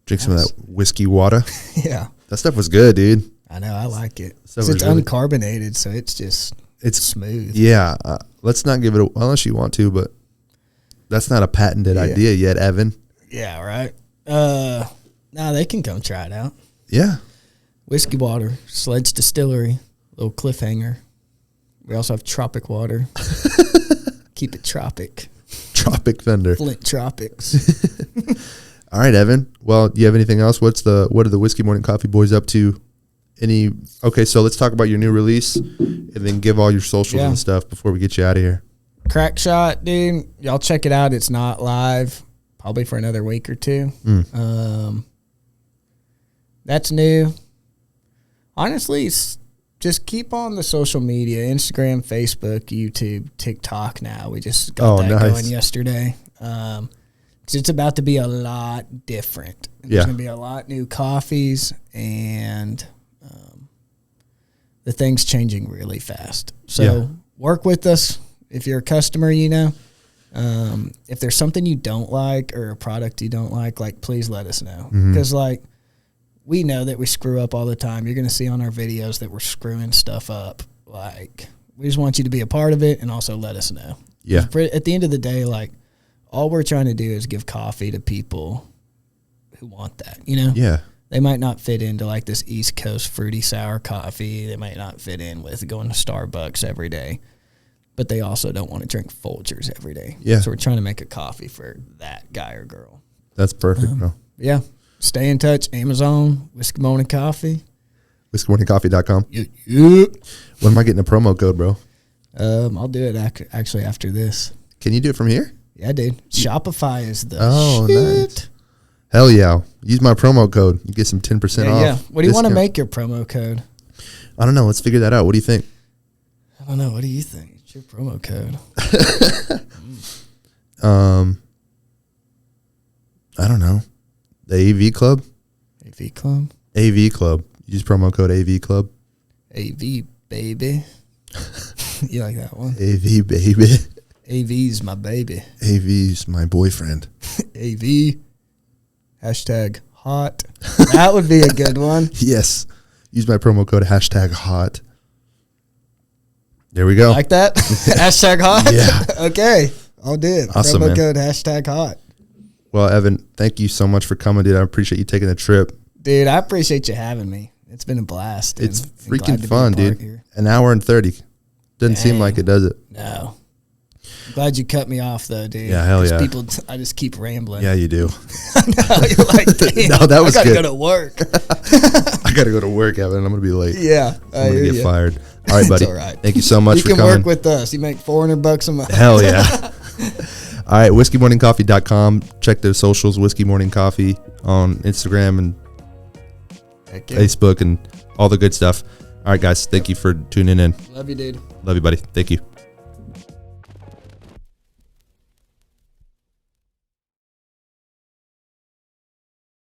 [SPEAKER 1] Drink some of that whiskey water.
[SPEAKER 2] Yeah.
[SPEAKER 1] That stuff was good, dude.
[SPEAKER 2] I know. I like it.
[SPEAKER 1] Stuff
[SPEAKER 2] 'Cause
[SPEAKER 1] was
[SPEAKER 2] it's
[SPEAKER 1] really-
[SPEAKER 2] uncarbonated, so it's just
[SPEAKER 1] It's
[SPEAKER 2] smooth.
[SPEAKER 1] Yeah. Let's not give it unless you want to, but that's not a patented idea yet, Evan.
[SPEAKER 2] Yeah, right. Nah, they can come try it out.
[SPEAKER 1] Yeah.
[SPEAKER 2] Whiskey water, Sledge Distillery, little cliffhanger. We also have tropic water. Keep it tropic.
[SPEAKER 1] Tropic Thunder.
[SPEAKER 2] Flint Tropics.
[SPEAKER 1] All right, Evan. Well, do you have anything else? What are the Whiskey Morning Coffee Boys up to? Okay, so let's talk about your new release and then give all your socials and stuff before we get you out of here.
[SPEAKER 2] Crack Shot, dude. Y'all check it out. It's not live, probably for another week or two. That's new. Honestly, just keep on the social media, Instagram, Facebook, YouTube, TikTok now. We just got that going yesterday. 'Cause it's about to be a lot different. There's going to be a lot new coffees, and the thing's changing really fast. So work with us. If you're a customer, you know, if there's something you don't like or a product you don't like, please let us know. Because, like, we know that we screw up all the time. You're going to see on our videos that we're screwing stuff up. Like, we just want you to be a part of it and also let us know.
[SPEAKER 1] Yeah.
[SPEAKER 2] At the end of the day, like, all we're trying to do is give coffee to people who want that, you know?
[SPEAKER 1] Yeah.
[SPEAKER 2] They might not fit into, like, this East Coast fruity sour coffee. They might not fit in with going to Starbucks every day. But they also don't want to drink Folgers every day.
[SPEAKER 1] Yeah.
[SPEAKER 2] So we're trying to make a coffee for that guy or girl.
[SPEAKER 1] That's perfect, bro.
[SPEAKER 2] Yeah. Stay in touch. Amazon, Whiskey Morning Coffee.
[SPEAKER 1] WhiskeyMorningCoffee.com.
[SPEAKER 2] Yeah.
[SPEAKER 1] When am I getting a promo code, bro?
[SPEAKER 2] I'll do it actually after this.
[SPEAKER 1] Can you do it from here?
[SPEAKER 2] Yeah, dude. Shopify is the
[SPEAKER 1] shit.
[SPEAKER 2] Nice.
[SPEAKER 1] Hell yeah. Use my promo code. You get some 10% off.
[SPEAKER 2] Yeah. What do you want to
[SPEAKER 1] discount.
[SPEAKER 2] make your promo code?
[SPEAKER 1] I don't know. Let's figure that out. What do you think?
[SPEAKER 2] I don't know. What do you think? It's your promo code.
[SPEAKER 1] I don't know. The AV Club?
[SPEAKER 2] AV Club?
[SPEAKER 1] AV Club. Use promo code AV Club.
[SPEAKER 2] AV, baby. You like that one?
[SPEAKER 1] AV, baby.
[SPEAKER 2] AV's my baby.
[SPEAKER 1] AV's my boyfriend.
[SPEAKER 2] AV. Hashtag hot. That would be a good one.
[SPEAKER 1] Yes. Use my promo code #hot. There we go.
[SPEAKER 2] Like that? Hashtag hot?
[SPEAKER 1] Yeah.
[SPEAKER 2] Okay. I'll do it.
[SPEAKER 1] Awesome,
[SPEAKER 2] promo
[SPEAKER 1] man.
[SPEAKER 2] code #hot.
[SPEAKER 1] Well, Evan, thank you so much for coming, dude. I appreciate you taking the trip.
[SPEAKER 2] Dude, I appreciate you having me. It's been a blast.
[SPEAKER 1] It's
[SPEAKER 2] and
[SPEAKER 1] freaking
[SPEAKER 2] glad to be a
[SPEAKER 1] fun,
[SPEAKER 2] part
[SPEAKER 1] dude.
[SPEAKER 2] here.
[SPEAKER 1] An hour and 30. Doesn't seem
[SPEAKER 2] Dang.
[SPEAKER 1] like it, does it?
[SPEAKER 2] No. Glad you cut me off, though, dude.
[SPEAKER 1] Yeah, hell
[SPEAKER 2] 'Cause
[SPEAKER 1] yeah.
[SPEAKER 2] I just keep rambling.
[SPEAKER 1] Yeah, you do.
[SPEAKER 2] No, you're like, damn,
[SPEAKER 1] No, that was
[SPEAKER 2] I gotta
[SPEAKER 1] good.
[SPEAKER 2] go to work.
[SPEAKER 1] I got to go to work, Evan. I'm going to be late.
[SPEAKER 2] Yeah.
[SPEAKER 1] I'm going to get fired. All right, buddy.
[SPEAKER 2] It's all right.
[SPEAKER 1] Thank you so much
[SPEAKER 2] You
[SPEAKER 1] for
[SPEAKER 2] can
[SPEAKER 1] coming.
[SPEAKER 2] work with us. You make $400 a month.
[SPEAKER 1] Hell yeah. All right, WhiskeyMorningCoffee.com. Check their socials, Whiskey Morning Coffee on Instagram and
[SPEAKER 2] Heck yeah.
[SPEAKER 1] Facebook and all the good stuff. All right, guys. Thank you for tuning in.
[SPEAKER 2] Love you, dude.
[SPEAKER 1] Love you, buddy. Thank you.